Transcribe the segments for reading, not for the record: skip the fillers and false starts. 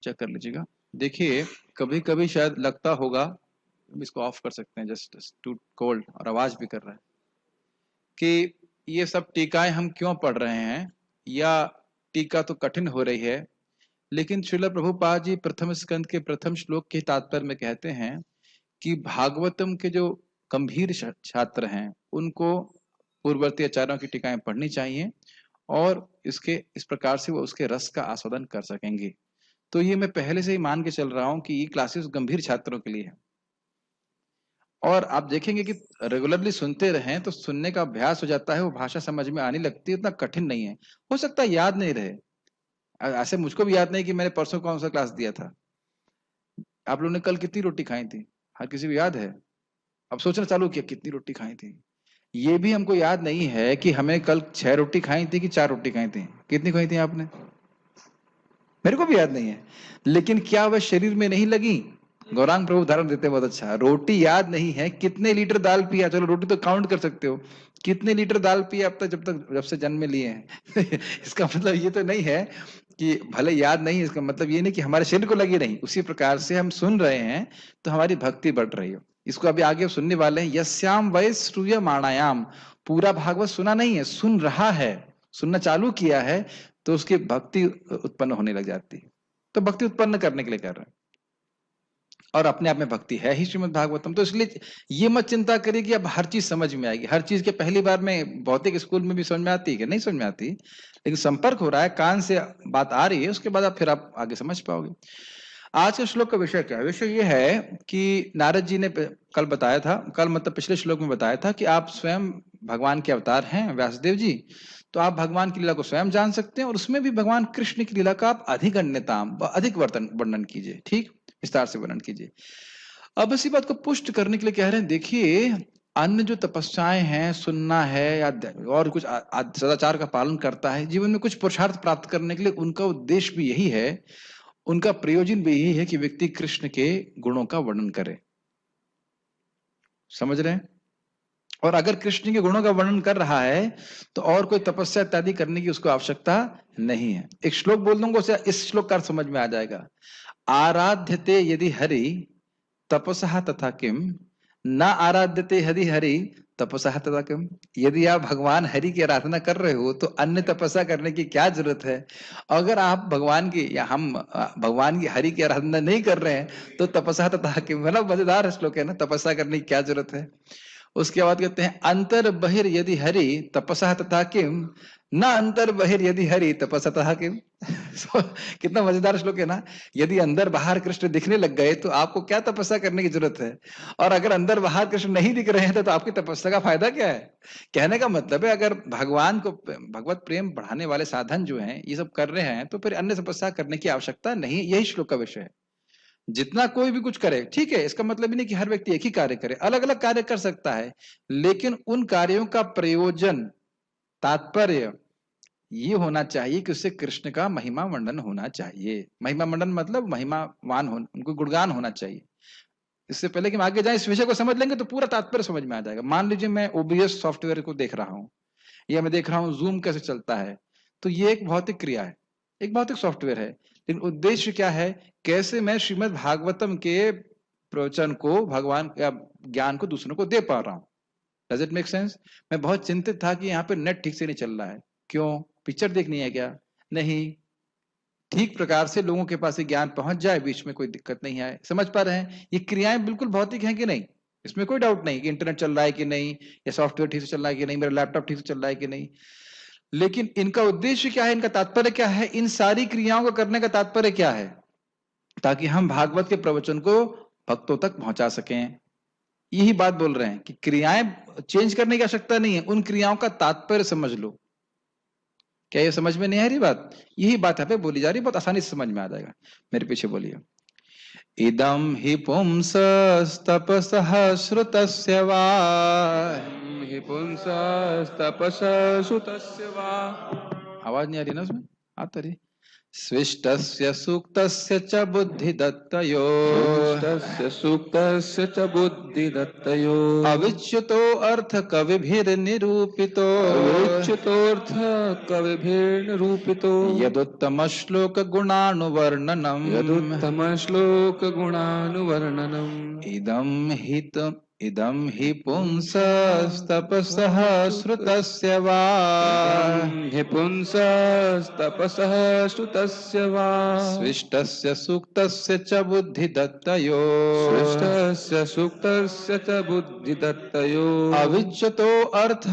Check कर लीजिएगा। देखिए, कभी कभी शायद लगता होगा, हम इसको ऑफ कर सकते हैं, जस्ट टू कोल्ड और आवाज भी कर रहा है, कि ये सब टीकाएं हम क्यों पढ़ रहे हैं, या टीका तो कठिन हो रही है। लेकिन श्रील प्रभुपाद जी प्रथम स्कंद के प्रथम श्लोक के तात्पर्य में कहते हैं कि भागवतम के जो गंभीर छात्र हैं उनको पूर्ववर्ती आचार्यों की टीकाएं पढ़नी चाहिए, और इसके इस प्रकार से वो उसके रस का आस्वादन कर सकेंगे। तो ये मैं पहले से ही मान के चल रहा हूं कि ये क्लासेस गंभीर छात्रों के लिए है। और आप देखेंगे कि रेगुलरली सुनते रहें तो सुनने का अभ्यास हो जाता है, वो भाषा समझ में आने लगती है, उतना कठिन नहीं है। हो सकता है याद नहीं रहे, ऐसे मुझको भी याद नहीं कि मैंने परसों कौन सा क्लास दिया था। आप लोगों ने कल कितनी रोटी खाई थी, हर किसी को याद है? अब सोचना चालू किया कितनी रोटी खाई थी। ये भी हमको याद नहीं है कि हमें कल 6 रोटी खाई थी कि 4 रोटी खाई थी। कितनी खाई थी आपने? मेरे को भी याद नहीं है। लेकिन क्या वह शरीर में नहीं लगी? गौरांग प्रभु उदाहरण देते हैं बहुत अच्छा। रोटी याद नहीं है, कितने लीटर दाल पिया, चलो रोटी तो काउंट कर सकते हो, कितने लीटर दाल पिया अब तक, जब से जन्म लिए हैं इसका मतलब ये तो नहीं है कि भले याद नहीं, इसका मतलब ये नहीं कि हमारे शरीर को लगी नहीं। उसी प्रकार से हम सुन रहे हैं तो हमारी भक्ति बढ़ रही हो। इसको अभी आगे सुनने वाले हैं। यस्याम वै श्रूयमाणायाम, पूरा भागवत सुना नहीं है, सुन रहा है, सुनना चालू किया है, तो उसकी भक्ति उत्पन्न होने लग जाती है। तो भक्ति उत्पन्न करने के लिए कर रहे हैं, और अपने आप में भक्ति है ही श्रीमद् भागवतम। तो इसलिए ये मत चिंता करिए कि अब हर चीज समझ में आएगी। हर चीज के पहली बार में भौतिक स्कूल में भी समझ में आती है कि नहीं समझ में आती, लेकिन संपर्क हो रहा है, कान से बात आ रही है, उसके बाद फिर आप आगे समझ पाओगे। आज के श्लोक का विषय क्या है? विषय ये है कि नारद जी ने कल बताया था, कल मतलब पिछले श्लोक में बताया था कि आप स्वयं भगवान के अवतार हैं व्यासदेव जी, तो आप भगवान की लीला को स्वयं जान सकते हैं, और उसमें भी भगवान कृष्ण की लीला का आप अधिक अन्यताम अधिक वर्णन कीजिए, ठीक, विस्तार से वर्णन कीजिए। अब इसी बात को पुष्ट करने के लिए कह रहे हैं, देखिए अन्य जो तपस्याएं हैं, सुनना है या और कुछ सदाचार का पालन करता है, जीवन में कुछ पुरुषार्थ प्राप्त करने के लिए, उनका उद्देश्य भी यही है, उनका प्रयोजन भी यही है कि व्यक्ति कृष्ण के गुणों का वर्णन करे। समझ रहे हैं? और अगर कृष्ण के गुणों का वर्णन कर रहा है तो और कोई तपस्या इत्यादि करने की उसको आवश्यकता नहीं है। एक श्लोक बोल दूंगा, उसे इस श्लोक का अर्थ समझ में आ जाएगा। आराध्यते यदि हरि तपसः तथा किम, न आराध्यते यदि हरि तपसः तथा किम। यदि आप भगवान हरि की आराधना कर रहे हो तो अन्य तपस्या करने की क्या जरूरत है? अगर आप भगवान की या हम भगवान की हरि की आराधना नहीं कर रहे हैं तो तपस्या तथा किम, मतलब मजेदार श्लोक है ना, तपस्या करने की क्या जरूरत है? उसके बाद कहते हैं अंतर बहिर यदि हरि तपसा तथा किम, न अंतर बहिर यदि हरि तपसा तथा किम। कितना मजेदार श्लोक है ना। यदि अंदर बाहर कृष्ण दिखने लग गए तो आपको क्या तपस्या करने की जरूरत है? और अगर अंदर बाहर कृष्ण नहीं दिख रहे हैं तो आपकी तपस्या का फायदा क्या है? कहने का मतलब है, अगर भगवान को भगवत प्रेम बढ़ाने वाले साधन जो हैं ये सब कर रहे हैं तो फिर अन्य तपस्या करने की आवश्यकता नहीं। यही श्लोक का विषय है। जितना कोई भी कुछ करे ठीक है, इसका मतलब ही नहीं कि हर व्यक्ति एक ही कार्य करे, अलग अलग कार्य कर सकता है, लेकिन उन कार्यों का प्रयोजन, तात्पर्य ये होना चाहिए कि उससे कृष्ण का महिमा मंडन होना चाहिए। महिमा मंडन मतलब महिमावान हो, उनको गुणगान होना चाहिए। इससे पहले कि हम आगे जाए, इस विषय को समझ लेंगे तो पूरा तात्पर्य समझ में आ जाएगा। मान लीजिए मैं ओबीएस सॉफ्टवेयर को देख रहा हूं, या मैं देख रहा हूं जूम कैसे चलता है, तो ये एक भौतिक क्रिया है, एक भौतिक सॉफ्टवेयर है, लेकिन उद्देश्य क्या है? कैसे मैं श्रीमद् भागवतम के प्रवचन को, भगवान या ज्ञान को दूसरों को दे पा रहा हूं। Does it make sense? मैं बहुत चिंतित था कि यहाँ पे नेट ठीक से नहीं चल रहा है। क्यों? पिक्चर देखनी है क्या? नहीं, ठीक प्रकार से लोगों के पास ये ज्ञान पहुंच जाए, बीच में कोई दिक्कत नहीं आए। समझ पा रहे हैं? ये क्रियाएं बिल्कुल भौतिक हैं कि नहीं, इसमें कोई डाउट नहीं कि इंटरनेट चल रहा है कि नहीं, या सॉफ्टवेयर ठीक से चल रहा है कि नहीं, मेरा लैपटॉप ठीक से चल रहा है कि नहीं। लेकिन इनका उद्देश्य क्या है, इनका तात्पर्य क्या है, इन सारी क्रियाओं को करने का तात्पर्य क्या है? ताकि हम भागवत के प्रवचन को भक्तों तक पहुंचा सकें। यही बात बोल रहे हैं कि क्रियाएं चेंज करने की आवश्यकता नहीं है, उन क्रियाओं का तात्पर्य समझ लो। क्या ये समझ में नहीं आ रही बात? यही बात यहाँ पे बोली जा रही, बहुत आसानी से समझ में आ जाएगा। मेरे पीछे बोलिए। इदम हि पुंसस्तपसः श्रुतस्य वा, हि पुंसस्तपसा सुतस्य वा। आवाज नहीं आ रही ना उसमें? आता रही। स्विष्टस्य सूक्तस्य च बुद्धिदत्तयो स्विष्टस्य सूक्तस्य च बुद्धिदत्तयो अविच्युतो अर्थ कविभिर्निरूपितो अविच्युतोऽर्थ कविभिर्निरूपितो यदुत्तम श्लोक गुणानुवर्णनम् यदुत्तम श्लोक गुणानुवर्णनम् इदं हि पुंसस्तपसः श्रुतस्य वा हि पुंसस्तपसः श्रुतस्य वा स्विष्टस्य सूक्तस्य च बुद्धिदत्तयो स्विष्टस्य सूक्तस्य च बुद्धिदत्तयो अविच्युतो अर्थ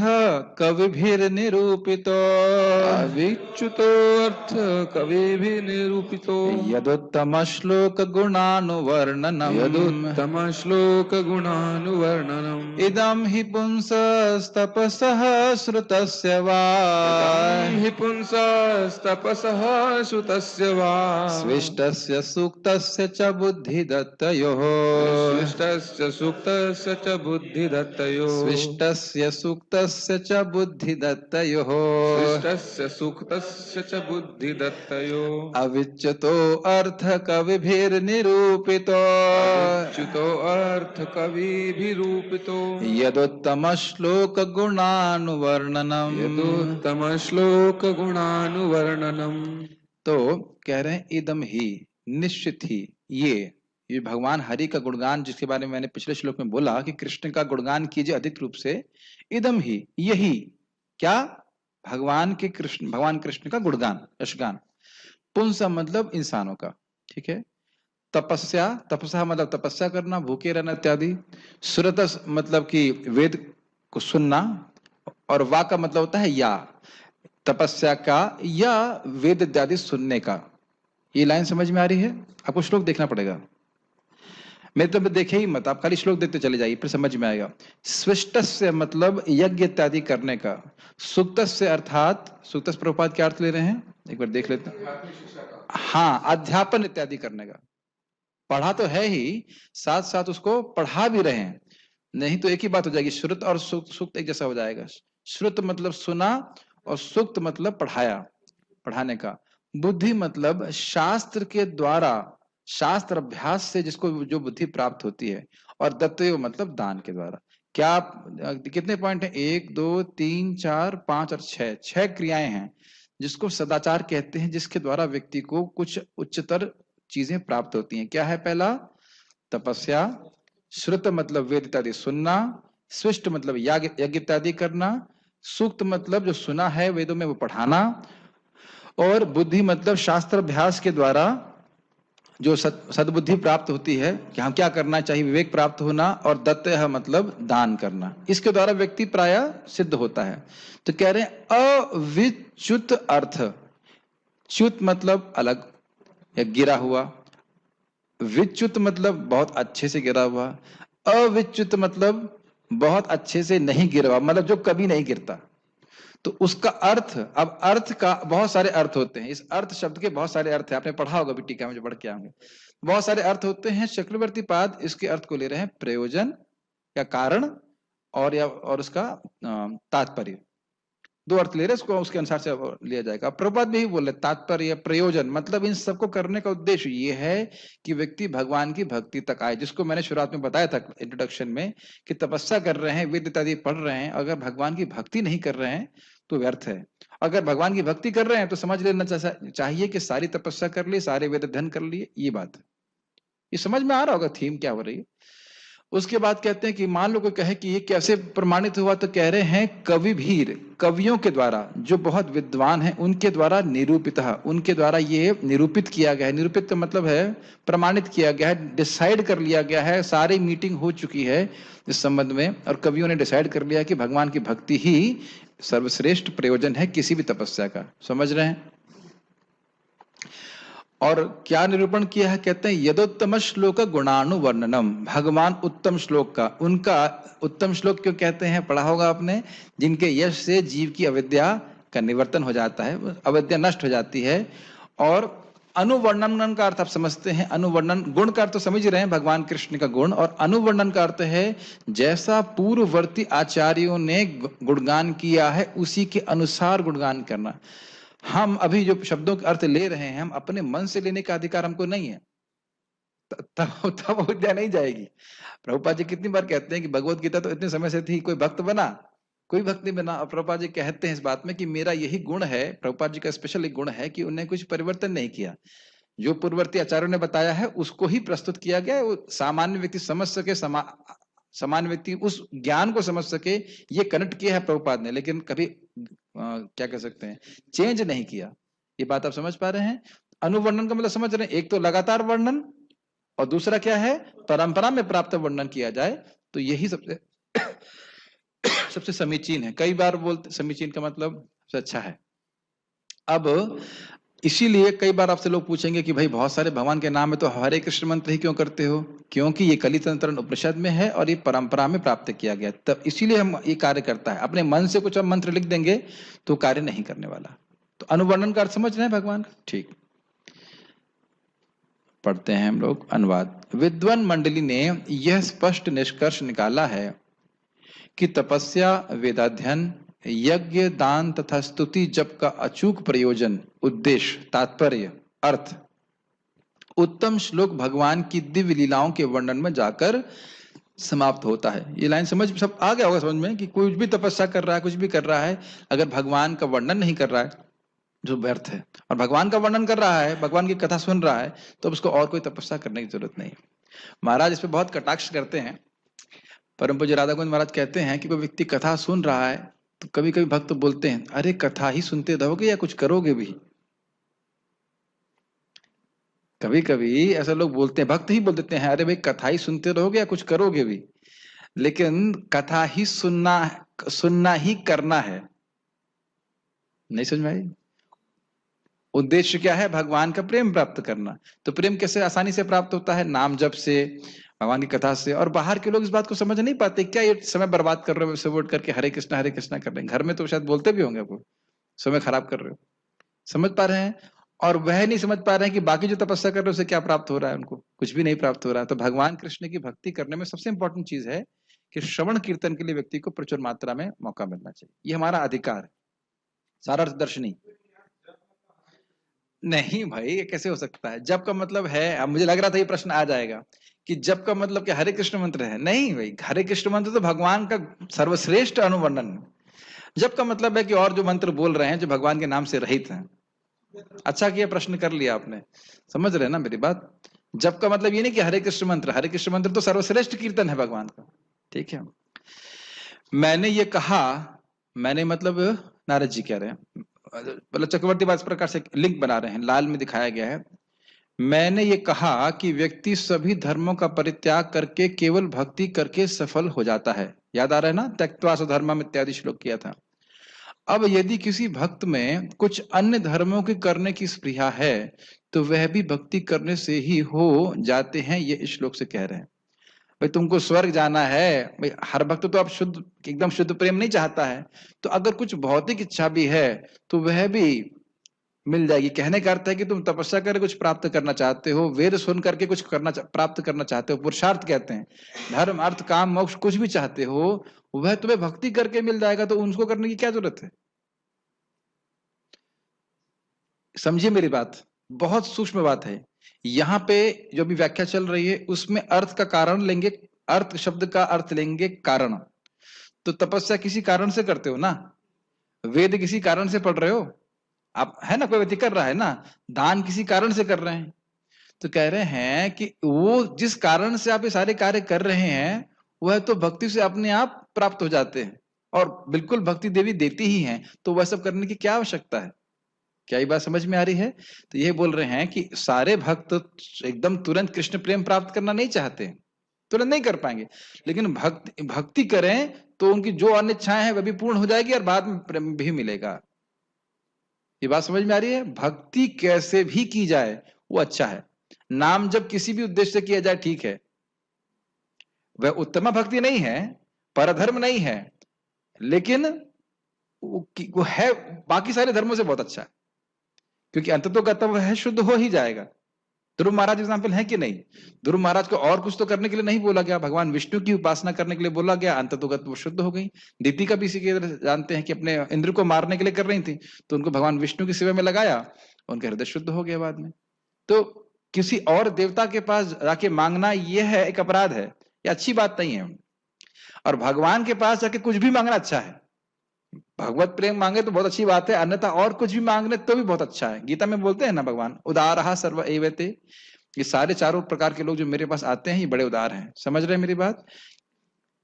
कविभिर्निरूपितो अविच्युतो अर्थ कविभिर्निरूपितो यदुत्तम श्लोक गुणानुवर्णनम् यदुत्तम श्लोक गुणानुवर्णनम् इदं हि पुंसस्तपसः श्रुतस्य वा हि पुंसस्तपसः श्रुतस्य वा स्विष्टस्य सूक्तस्य च बुद्धिदत्तयोः स्विष्टस्य सूक्तस्य च बुद्धिदत्तयोः स्विष्टस्य सूक्तस्य च बुद्धिदत्तयोः स्विष्टस्य सूक्तस्य च बुद्धिदत्तयोः अविच्युतो अर्थ कविभिर्निरूपितो अविच्युतो अर्थ कविभिरूपितो यदुत्तम श्लोक गुणानुवर्णनम् यदुत्तम श्लोक गुणानुवर्णनम्। तो कह रहे हैं इदम ही, निश्चित ही, ये भगवान हरि का गुणगान जिसके बारे में मैंने पिछले श्लोक में बोला कि कृष्ण का गुणगान कीजिए अधिक रूप से। इदम ही, यही क्या, भगवान कृष्ण का गुणगान, यशगान। पुंसा मतलब इंसानों का, ठीक है। तपस्या, तपस्या मतलब तपस्या करना, भूखे रहना इत्यादि। सुरतस मतलब कि वेद को सुनना, और वा का मतलब होता है या, तपस्या का या वेद इत्यादि सुनने का। ये लाइन समझ में आ रही है? आपको श्लोक देखना पड़ेगा, मेरे तो देखे ही मत, आप खाली श्लोक देखते चले जाइए, फिर समझ में आएगा। स्विष्टस्य मतलब यज्ञ इत्यादि करने का। सूक्तस्य अर्थात, सूक्तस्य प्रभुपाद क्या अर्थ ले रहे हैं एक बार देख लेते हैं। हाँ, अध्यापन इत्यादि करने का। पढ़ा तो है ही, साथ साथ उसको पढ़ा भी रहे हैं, नहीं तो एक ही बात हो जाएगी, श्रुत और सूक्त एक जैसा हो जाएगा। श्रुत मतलब सुना और सूक्त मतलब पढ़ाया, पढ़ाने का। बुद्धि मतलब शास्त्र के द्वारा, शास्त्र अभ्यास से जिसको जो बुद्धि प्राप्त होती है। और दत्तयो मतलब दान के द्वारा। क्या आप कितने पॉइंट हैं? 1 2 3 4 5 और 6 क्रियाएं हैं जिसको सदाचार कहते हैं, जिसके द्वारा व्यक्ति को कुछ उच्चतर चीजें प्राप्त होती हैं। क्या है? पहला तपस्या, श्रुत मतलब वेद इत्यादि सुनना, स्विष्ट मतलब यज्ञ इत्यादि करना, सूक्त मतलब जो सुना है वेदों में वो पढ़ाना, और बुद्धि मतलब शास्त्र अभ्यास के द्वारा जो सद्बुद्धि प्राप्त होती है कि हम क्या करना चाहिए, विवेक प्राप्त होना, और दत्तयः मतलब दान करना। इसके द्वारा व्यक्ति प्रायः सिद्ध होता है। तो कह रहे हैं अविच्युत अर्थ, च्युत मतलब अलग या गिरा हुआ, विच्युत मतलब बहुत अच्छे से गिरा हुआ, अविच्युत मतलब बहुत अच्छे से नहीं गिरा हुआ, मतलब जो कभी नहीं गिरता। तो उसका अर्थ, अब अर्थ का बहुत सारे अर्थ होते हैं, इस अर्थ शब्द के बहुत सारे अर्थ हैं, आपने पढ़ा होगा भी, टीका में जो पढ़ के आएंगे, बहुत सारे अर्थ होते हैं। चक्रवर्ती पाद इसके अर्थ को ले रहे हैं प्रयोजन या कारण, और उसका तात्पर्य। 2 अर्थ ले रहे हैं, उसको उसके अनुसार से लिया जाएगा। प्रभुपाद भी बोले तात्पर्य प्रयोजन मतलब इन सबको करने का उद्देश्य ये है कि व्यक्ति भगवान की भक्ति तक आए, जिसको मैंने शुरुआत में बताया था इंट्रोडक्शन में कि तपस्या कर रहे हैं, वेद इत्यादि पढ़ रहे हैं, अगर भगवान की भक्ति नहीं कर रहे हैं तो व्यर्थ है। अगर भगवान की भक्ति कर रहे हैं तो समझ लेना चाहिए कि सारी तपस्या कर ली, सारे वेद अध्ययन कर लिए, ये बात है। ये समझ में आ रहा होगा थीम क्या हो रही है। उसके बाद कहते हैं कि मान लो कोई कहे कि ये कैसे प्रमाणित हुआ, तो कह रहे हैं कविभीर, कवियों के द्वारा, जो बहुत विद्वान हैं उनके द्वारा निरूपित, उनके द्वारा ये निरूपित किया गया है। निरूपित का मतलब है प्रमाणित किया गया है, डिसाइड कर लिया गया है, सारी मीटिंग हो चुकी है इस संबंध में, और कवियों ने डिसाइड कर लिया कि भगवान की भक्ति ही सर्वश्रेष्ठ प्रयोजन है किसी भी तपस्या का। समझ रहे हैं? और क्या निरूपण किया है? कहते हैं यदोत्तम श्लोक गुणानुवर्णनम, भगवान उत्तम श्लोक का, उनका उत्तम श्लोक क्यों कहते हैं, पढ़ा होगा आपने, जिनके यश से जीव की अविद्या का निवर्तन हो जाता है, अविद्या नष्ट हो जाती है। और अनुवर्णन का अर्थ आप समझते हैं, अनुवर्णन गुण का अर्थ तो समझ रहे हैं, भगवान कृष्ण का गुण, और अनुवर्णन का अर्थ है जैसा पूर्ववर्ती आचार्यों ने गुणगान किया है उसी के अनुसार गुणगान करना। हम अभी जो शब्दों के अर्थ ले रहे हैं, हम अपने मन से लेने का अधिकार हमको नहीं है, तब अयोध्या नहीं जाएगी। प्रभुपाद जी कितनी बार कहते हैं कि भगवत गीता तो इतने समय से थी, कोई भक्त बना? कोई भक्त नहीं बना। और प्रभुपाद जी कहते हैं इस बात में कि मेरा यही गुण है, प्रभुपाद जी का स्पेशल एक गुण है कि उन्हें कुछ परिवर्तन नहीं किया। जो पूर्ववर्ती आचार्यों ने बताया है उसको ही प्रस्तुत किया गया है। वो सामान्य व्यक्ति समझ सके, सामान्य व्यक्ति उस ज्ञान को समझ सके, ये कनेक्ट किया है प्रभुपाद ने, लेकिन कभी क्या कह सकते हैं, चेंज नहीं किया। ये बात आप समझ पा रहे हैं? अनुवर्णन का मतलब समझ रहे हैं? एक तो लगातार वर्णन, और दूसरा क्या है, परंपरा में प्राप्त वर्णन किया जाए, तो यही सबसे सबसे समीचीन है। कई बार बोलते समीचीन का मतलब सबसे अच्छा है। अब इसीलिए कई बार आपसे लोग पूछेंगे कि भाई बहुत सारे भगवान के नाम है तो हरे कृष्ण मंत्र ही क्यों करते हो? क्योंकि ये कलितंत्रण उपनिषद में है और ये परंपरा में प्राप्त किया गया, तब इसीलिए हम ये कार्य करता है। अपने मन से कुछ हम मंत्र लिख देंगे तो कार्य नहीं करने वाला। तो अनुवर्णन का अर्थ समझ रहे हैं भगवान? ठीक, पढ़ते हैं हम लोग अनुवाद। विद्वान मंडली ने यह स्पष्ट निष्कर्ष निकाला है कि तपस्या, वेदाध्ययन, यज्ञ, दान तथा स्तुति जप का अचूक प्रयोजन, उद्देश्य, तात्पर्य, अर्थ उत्तम श्लोक भगवान की दिव्य लीलाओं के वर्णन में जाकर समाप्त होता है। ये लाइन समझ सब आ गया होगा समझ में कि कोई भी तपस्या कर रहा है, कुछ भी कर रहा है, अगर भगवान का वर्णन नहीं कर रहा है जो व्यर्थ है, और भगवान का वर्णन कर रहा है, भगवान की कथा सुन रहा है, तो उसको और कोई तपस्या करने की जरूरत नहीं। महाराज इस पे बहुत कटाक्ष करते हैं। परम पूज्य राधा कुंज महाराज कहते हैं कि कोई व्यक्ति कथा सुन रहा है तो कभी कभी भक्त बोलते हैं, अरे कथा ही सुनते रहोगे या कुछ करोगे भी? कभी कभी ऐसा लोग बोलते हैं, भक्त ही बोल देते हैं, अरे भाई कथा ही सुनते रहोगे या कुछ करोगे भी? लेकिन कथा ही सुनना ही करना है। नहीं समझ में आई? उद्देश्य क्या है? भगवान का प्रेम प्राप्त करना। तो प्रेम कैसे आसानी से प्राप्त होता है? नाम जप से, भगवान की कथा से। और बाहर के लोग इस बात को समझ नहीं पाते, क्या ये समय बर्बाद कर रहे हो सुबह उठ करके हरे कृष्णा कर रहे हैं? घर में तो शायद बोलते भी होंगे आपको, समय खराब कर रहे हो। समझ पा रहे हैं? और वह नहीं समझ पा रहे हैं कि बाकी जो तपस्या कर रहे हैं उसे क्या प्राप्त हो रहा है, उनको कुछ भी नहीं प्राप्त हो रहा है। तो भगवान कृष्ण की भक्ति करने में सबसे इंपॉर्टेंट चीज है कि श्रवण कीर्तन के लिए व्यक्ति को प्रचुर मात्रा में मौका मिलना चाहिए। ये हमारा अधिकार है। सारा दर्शनी नहीं भाई, ये कैसे हो सकता है? जप का मतलब है, अब मुझे लग रहा था ये प्रश्न आ जाएगा कि जप का मतलब क्या हरे कृष्ण मंत्र है? नहीं भाई, हरे कृष्ण मंत्र तो भगवान का सर्वश्रेष्ठ अनुवर्णन है। जप का मतलब है कि और जो मंत्र बोल रहे हैं जो भगवान के नाम से रहित हैं। अच्छा किया प्रश्न कर लिया आपने, समझ रहे हैं ना मेरी बात? जप का मतलब ये नहीं कि हरे कृष्ण मंत्र, हरे कृष्ण मंत्र तो सर्वश्रेष्ठ कीर्तन है भगवान का। ठीक है, मैंने ये कहा, मैंने मतलब नारद जी कह रहे हैं, मतलब चक्रवर्ती बात इस प्रकार से लिंक बना रहे हैं, लाल में दिखाया गया है। मैंने ये कहा कि व्यक्ति सभी धर्मों का परित्याग करके केवल भक्ति करके सफल हो जाता है। याद आ रहा है ना, त्यक्त्वा स्वधर्मम् इत्यादि श्लोक किया था। अब यदि किसी भक्त में कुछ अन्य धर्मों के करने की स्पृहा है तो वह भी भक्ति करने से ही हो जाते हैं, ये इस श्लोक से कह रहे हैं। भाई तुमको स्वर्ग जाना है, भाई हर भक्त तो अब शुद्ध एकदम शुद्ध प्रेम नहीं चाहता है, तो अगर कुछ भौतिक इच्छा भी है तो वह भी मिल जाएगी। कहने का अर्थ है कि तुम तपस्या करके कुछ प्राप्त करना चाहते हो, वेद सुन करके कुछ प्राप्त करना चाहते हो, पुरुषार्थ कहते हैं, धर्म अर्थ काम मोक्ष कुछ भी चाहते हो, वह तुम्हें भक्ति करके मिल जाएगा, तो उनको करने की क्या जरूरत है? समझिए मेरी बात, बहुत सूक्ष्म बात है। यहाँ पे जो भी व्याख्या चल रही है उसमें अर्थ का कारण लेंगे, अर्थ शब्द का अर्थ लेंगे कारण। तो तपस्या किसी कारण से करते हो ना, वेद किसी कारण से पढ़ रहे हो आप, है ना? कोई व्यक्ति कर रहा है ना, दान किसी कारण से कर रहे हैं। तो कह रहे हैं कि वो जिस कारण से आप ये सारे कार्य कर रहे हैं वह तो भक्ति से अपने आप प्राप्त हो जाते हैं, और बिल्कुल भक्ति देवी देती ही हैं, तो वह सब करने की क्या आवश्यकता है? क्या ये बात समझ में आ रही है? तो ये बोल रहे हैं कि सारे भक्त एकदम तुरंत कृष्ण प्रेम प्राप्त करना नहीं चाहते, तुरंत नहीं कर पाएंगे, लेकिन भक्ति करें तो उनकी जो अन्य इच्छाएं हैं वह भी पूर्ण हो जाएगी और बाद में प्रेम भी मिलेगा। ये बात समझ में आ रही है? भक्ति कैसे भी की जाए वो अच्छा है, नाम जब किसी भी उद्देश्य से किया जाए ठीक है, वह उत्तम भक्ति नहीं है, परधर्म नहीं है, लेकिन वो है बाकी सारे धर्मों से बहुत अच्छा है, क्योंकि अंत तो गतव है, शुद्ध हो ही जाएगा। ध्रुव महाराज एग्जाम्पल है कि नहीं? ध्रुव महाराज को और कुछ तो करने के लिए नहीं बोला गया, भगवान विष्णु की उपासना करने के लिए बोला गया, अंततोगत वो शुद्ध हो गई। दीपिका भी इसी के जानते हैं कि अपने इंद्र को मारने के लिए कर रही थी, तो उनको भगवान विष्णु की सेवा में लगाया, उनका हृदय शुद्ध हो गया बाद में। तो किसी और देवता के पास जाके मांगना यह है एक अपराध है, ये अच्छी बात नहीं है। और भगवान के पास जाके कुछ भी मांगना अच्छा है, भगवत प्रेम मांगे तो बहुत अच्छी बात है, अन्यथा और कुछ भी मांगने तो भी बहुत अच्छा है। गीता में बोलते हैं ना भगवान, उदारः सर्व एवते, ये सारे चारों प्रकार के लोग जो मेरे पास आते हैं ये बड़े उदार हैं। समझ रहे हैं मेरी बात?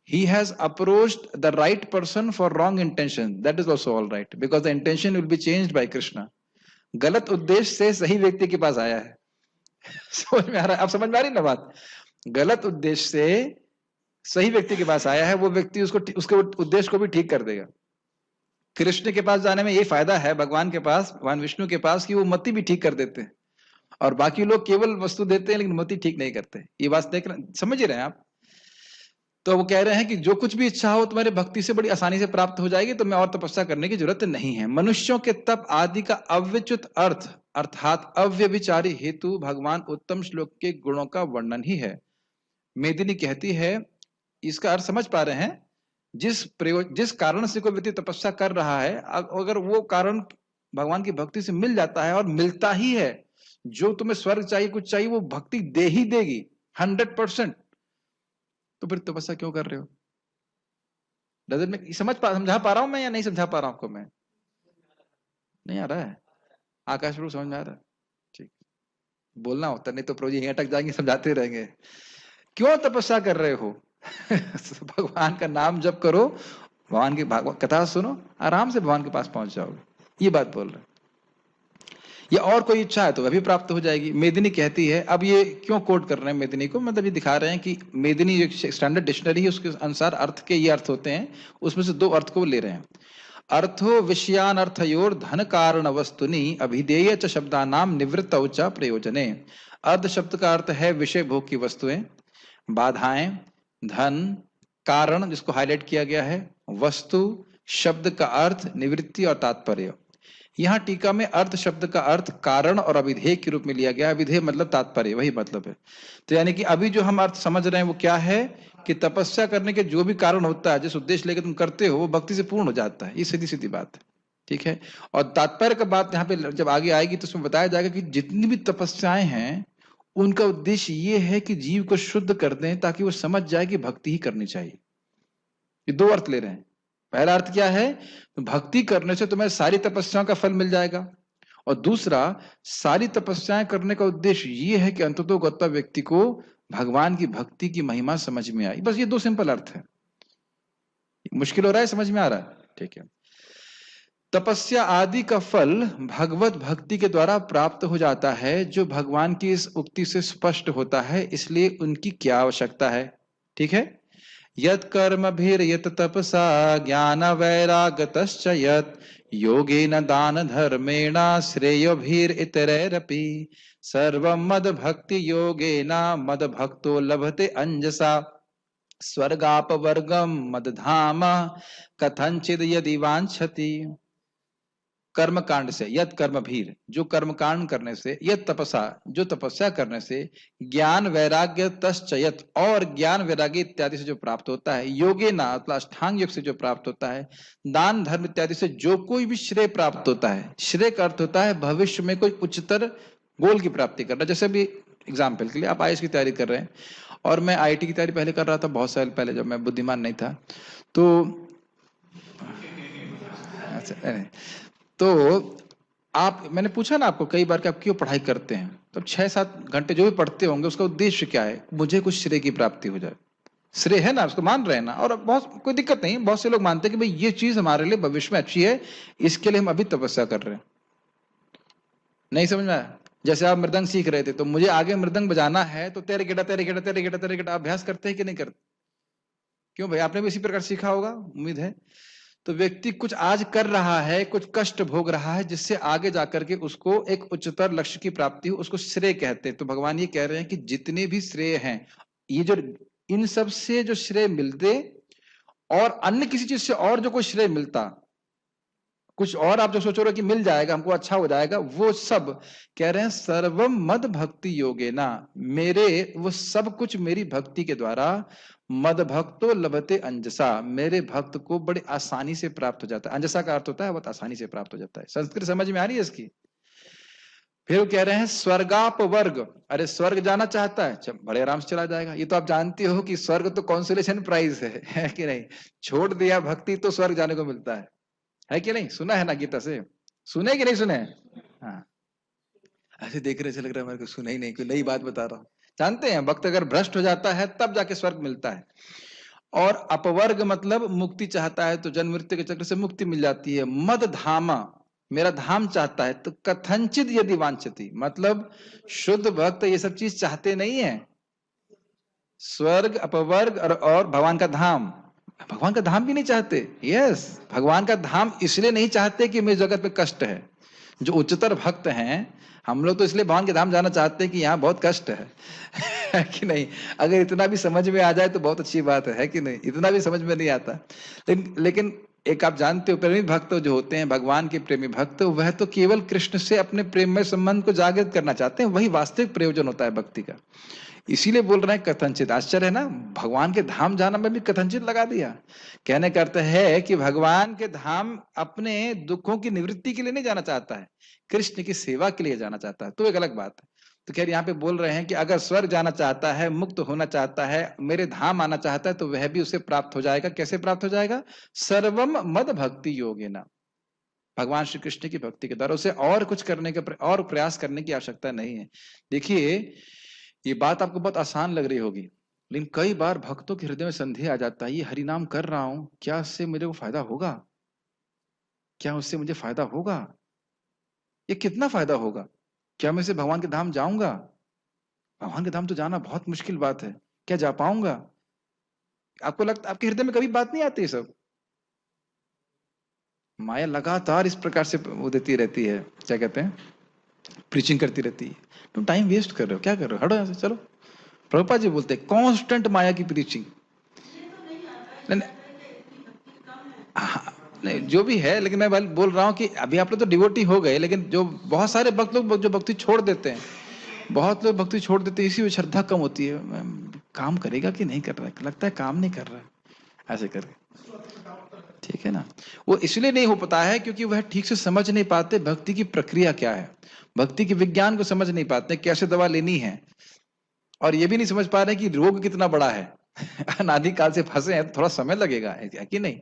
He has approached the right person for wrong intention, that is also all right, because the intention will be changed by Krishna. गलत उद्देश्य से सही व्यक्ति के पास आया है। समझ में आ रहा है? अब समझ में आ रही ना बात? गलत उद्देश्य से सही व्यक्ति के पास आया है, वो व्यक्ति उसके उद्देश्य को भी ठीक कर देगा। कृष्ण के पास जाने में ये फायदा है, भगवान के पास, भगवान विष्णु के पास, कि वो मति भी ठीक कर देते हैं, और बाकी लोग केवल वस्तु देते हैं लेकिन मति ठीक नहीं करते। ये बात देख रहे, समझ रहे हैं आप? तो वो कह रहे हैं कि जो कुछ भी इच्छा हो तुम्हारे भक्ति से बड़ी आसानी से प्राप्त हो जाएगी, तो मैं और तपस्या करने की जरूरत नहीं है। मनुष्यों के तप आदि का अव्यच्युत अर्थ अर्थात अव्यभिचारी हेतु भगवान उत्तम श्लोक के गुणों का वर्णन ही है। मेदिनी कहती है, इसका अर्थ समझ पा रहे हैं? जिस कारण से कोई व्यक्ति तपस्या कर रहा है, अगर वो कारण भगवान की भक्ति से मिल जाता है, और मिलता ही है, जो तुम्हें स्वर्ग चाहिए, कुछ चाहिए, वो भक्ति दे ही देगी 100%, तो फिर तपस्या क्यों कर रहे हो? समझा पा रहा हूं मैं या नहीं समझा पा रहा हूं आपको? मैं नहीं आ रहा है? आकाश प्रभु समझ में आ रहा है? ठीक, बोलना होता, नहीं तो प्रभु जी अटक जाएंगे, समझाते रहेंगे। क्यों तपस्या कर रहे हो? भगवान का नाम जप करो, भगवान की कथा सुनो, आराम से भगवान के पास पहुंच जाओगे, ये बात बोल रहे। ये और कोई इच्छा है तो वह भी प्राप्त हो जाएगी। मेदिनी कहती है, अब ये क्यों कोट कर रहे हैं मेदिनी को, मतलब ये दिखा रहे हैं कि मेदिनी जो स्टैंडर्ड डिक्शनरी है उसके अनुसार अर्थ के ये अर्थ होते हैं, उसमें से 2 अर्थ को ले रहे हैं। अर्थो विषयान अर्थयोर धन कारण वस्तुनि अभिधेय च शब्दानाम निवृत्त च प्रयोजने। अर्थ शब्द का अर्थ है विषय भोग की वस्तुएं, बाधाएं, धन, कारण जिसको हाईलाइट किया गया है, वस्तु, शब्द का अर्थ निवृत्ति और तात्पर्य। यहाँ टीका में अर्थ शब्द का अर्थ कारण और अभिधेय के रूप में लिया गया। अभिधेय मतलब तात्पर्य, वही मतलब है। तो यानी कि अभी जो हम अर्थ समझ रहे हैं वो क्या है कि तपस्या करने के जो भी कारण होता है, जिस उद्देश्य लेकर तुम करते हो, वो भक्ति से पूर्ण हो जाता है। ये सीधी सीधी बात है, ठीक है। और तात्पर्य का बात यहाँ पे जब आगे आएगी तो उसमें बताया जाएगा कि जितनी भी तपस्याएं हैं उनका उद्देश्य ये है कि जीव को शुद्ध कर दें, ताकि वो समझ जाए कि भक्ति ही करनी चाहिए। ये 2 अर्थ ले रहे हैं। पहला अर्थ क्या है? भक्ति करने से तुम्हें सारी तपस्याओं का फल मिल जाएगा, और दूसरा, सारी तपस्याएं करने का उद्देश्य ये है कि अंततोगत्वा व्यक्ति को भगवान की भक्ति की महिमा समझ में आई। बस ये 2 सिंपल अर्थ है। मुश्किल हो रहा है? समझ में आ रहा है? ठीक है। तपस्या आदि का फल भगवत भक्ति के द्वारा प्राप्त हो जाता है, जो भगवान की इस उक्ति से स्पष्ट होता है, इसलिए उनकी क्या आवश्यकता है? ठीक है। यत् कर्मभिर्यत् तपसा ज्ञान वैरागतश्च यत् योगेन दान धर्मेण श्रेयोभिरितरैरपि सर्वं मद भक्ति योगेन मद भक्तो लभते अंजसा स्वर्गापवर्गम मद धाम कथंचिद यदि वांछति। कर्म कांड से, यद कर्म भीर, जो कर्म कांड करने से, यद तपसा, जो तपस्या करने से, ज्ञान वैराग्य तश्चयत, और ज्ञान वैराग्य इत्यादि से जो प्राप्त होता है, योगे ना अष्टांग योग से जो प्राप्त होता है, दान धर्म इत्यादि से जो कोई भी श्रेय प्राप्त होता है। श्रेय का अर्थ होता है भविष्य में कोई उच्चतर गोल की प्राप्ति करना। जैसे भी एग्जाम्पल के लिए आप आईएएस की तैयारी कर रहे हैं, और मैं आईआईटी की तैयारी पहले कर रहा था, बहुत साल पहले, जब मैं बुद्धिमान नहीं था। तो आप, मैंने पूछा ना आपको कई बार कि आप क्यों पढ़ाई करते हैं, तो 6-7 घंटे जो भी पढ़ते होंगे उसका उद्देश्य क्या है? मुझे कुछ श्रेय की प्राप्ति हो जाए। श्रेय है ना, उसको मान रहे हैं ना, और बहुत कोई दिक्कत नहीं। बहुत से लोग मानते हैं कि भाई ये चीज हमारे लिए भविष्य में अच्छी है, इसके लिए हम अभी तपस्या कर रहे हैं। नहीं समझ में आया? जैसे आप मृदंग सीख रहे थे, तो मुझे आगे मृदंग बजाना है, तो तेरे गेटा तेरे गेटा तेरे गेटा तेरे गेटा अभ्यास करते हैं कि नहीं करते? क्यों भाई, आपने भी इसी प्रकार सीखा होगा, उम्मीद है। तो व्यक्ति कुछ आज कर रहा है, कुछ कष्ट भोग रहा है, जिससे आगे जाकर के उसको एक उच्चतर लक्ष्य की प्राप्ति हो, उसको श्रेय कहते हैं। तो भगवान ये कह रहे हैं कि जितने भी श्रेय हैं, ये जो इन सब से जो श्रेय मिलते, और अन्य किसी चीज से और जो कोई श्रेय मिलता, कुछ और आप जो सोच रहे हो कि मिल जाएगा हमको, अच्छा हो जाएगा, वो सब कह रहे हैं सर्वम मद भक्ति योगेना, मेरे वो सब कुछ मेरी भक्ति के द्वारा मद भक्तो लभते अंजसा, मेरे भक्त को बड़े आसानी से प्राप्त हो जाता है। अंजसा का अर्थ होता है बहुत आसानी से प्राप्त हो जाता है। संस्कृत समझ में आ रही है इसकी? फिर वो कह रहे हैं स्वर्गाप वर्ग, अरे स्वर्ग जाना चाहता है बड़े आराम से चला जाएगा। ये तो आप जानते हो कि स्वर्ग तो कॉन्सोलेशन प्राइज है कि नहीं? छोड़ दिया भक्ति तो स्वर्ग जाने को मिलता है कि नहीं? सुना है ना गीता से? सुने कि नहीं सुने? हाँ, ऐसे देख रहे से लग रहा है मेरे को सुना ही नहीं, कोई नई बात बता रहा हूं। जानते हैं भक्त अगर भ्रष्ट हो जाता है तब जाके स्वर्ग मिलता है। और अपवर्ग मतलब मुक्ति चाहता है तो जन्म मृत्यु के चक्र से मुक्ति मिल जाती है। मद धामा, मेरा धाम चाहता है तो कथनचित यदि वांछति, मतलब शुद्ध भक्त ये सब चीज चाहते नहीं है, स्वर्ग अपवर्ग और भगवान का धाम। भगवान का धाम भी नहीं चाहते। यस, भगवान का धाम इसलिए नहीं चाहते कि मेरे जगत पे कष्ट है। जो उच्चतर भक्त हैं, हम लोग तो इसलिए भगवान के धाम जाना चाहते हैं कि यहाँ बहुत कष्ट है कि नहीं? अगर इतना भी समझ में आ जाए तो बहुत अच्छी बात है कि नहीं? इतना भी समझ में नहीं आता। लेकिन एक आप जानते हो, प्रेमी भक्त जो होते हैं, भगवान के प्रेमी भक्त, वह तो केवल कृष्ण से अपने प्रेममय संबंध को जागृत करना चाहते हैं, वही वास्तविक प्रयोजन होता है भक्ति का। इसीलिए बोल रहे हैं कथनचित। आश्चर्य है ना, भगवान के धाम जाना में भी कथनचित लगा दिया। कहने का अर्थ है कि भगवान के धाम अपने दुखों की निवृत्ति के लिए नहीं जाना चाहता है, कृष्ण की सेवा के लिए जाना चाहता है, तो एक अलग बात है। तो खैर यहाँ पे बोल रहे हैं कि अगर स्वर्ग जाना चाहता है, मुक्त होना चाहता है, मेरे धाम आना चाहता है, तो वह भी उसे प्राप्त हो जाएगा। कैसे प्राप्त हो जाएगा? सर्वम मद भक्ति योगेना, भगवान श्री कृष्ण की भक्ति के द्वारा। उसे और कुछ करने के और प्रयास करने की आवश्यकता नहीं है। देखिए, ये बात आपको बहुत आसान लग रही होगी, लेकिन कई बार भक्तों के हृदय में संदेह आ जाता है, ये हरि नाम कर रहा हूं, क्या इससे मुझे को फायदा होगा? क्या उससे मुझे फायदा होगा? ये कितना फायदा होगा? क्या मैं इसे भगवान के धाम जाऊंगा? भगवान के धाम तो जाना बहुत मुश्किल बात है, क्या जा पाऊंगा? आपको लगता, आपके हृदय में कभी बात नहीं आती? सब माया लगातार इस प्रकार से वो देती रहती है, क्या कहते हैं, प्रीचिंग करती रहती है। तुम टाइम वेस्ट कर रहे हो, क्या कर रहे हो, हटो यहाँ से, चलो। प्रभुपाद जी बोलते हैं कांस्टेंट माया की प्रीचिंग। नहीं, जो भी है, लेकिन मैं बोल रहा हूँ कि अभी आप लोग तो डिवोटी हो गए, लेकिन जो बहुत सारे भक्त लोग जो भक्ति छोड़ देते हैं, बहुत लोग भक्ति छोड़ देते हैं, इसी में श्रद्धा कम होती है। काम करेगा कि नहीं कर रहा है, लगता है काम नहीं कर रहा है, ऐसे करके, ठीक है ना? वो इसलिए नहीं हो पाता है क्योंकि वह ठीक से समझ नहीं पाते भक्ति की प्रक्रिया क्या है, भक्ति के विज्ञान को समझ नहीं पाते, कैसे दवा लेनी है, और ये भी नहीं समझ पा रहे कि रोग कितना बड़ा है। अनादि काल से फंसे हैं तो थोड़ा समय लगेगा, है कि नहीं?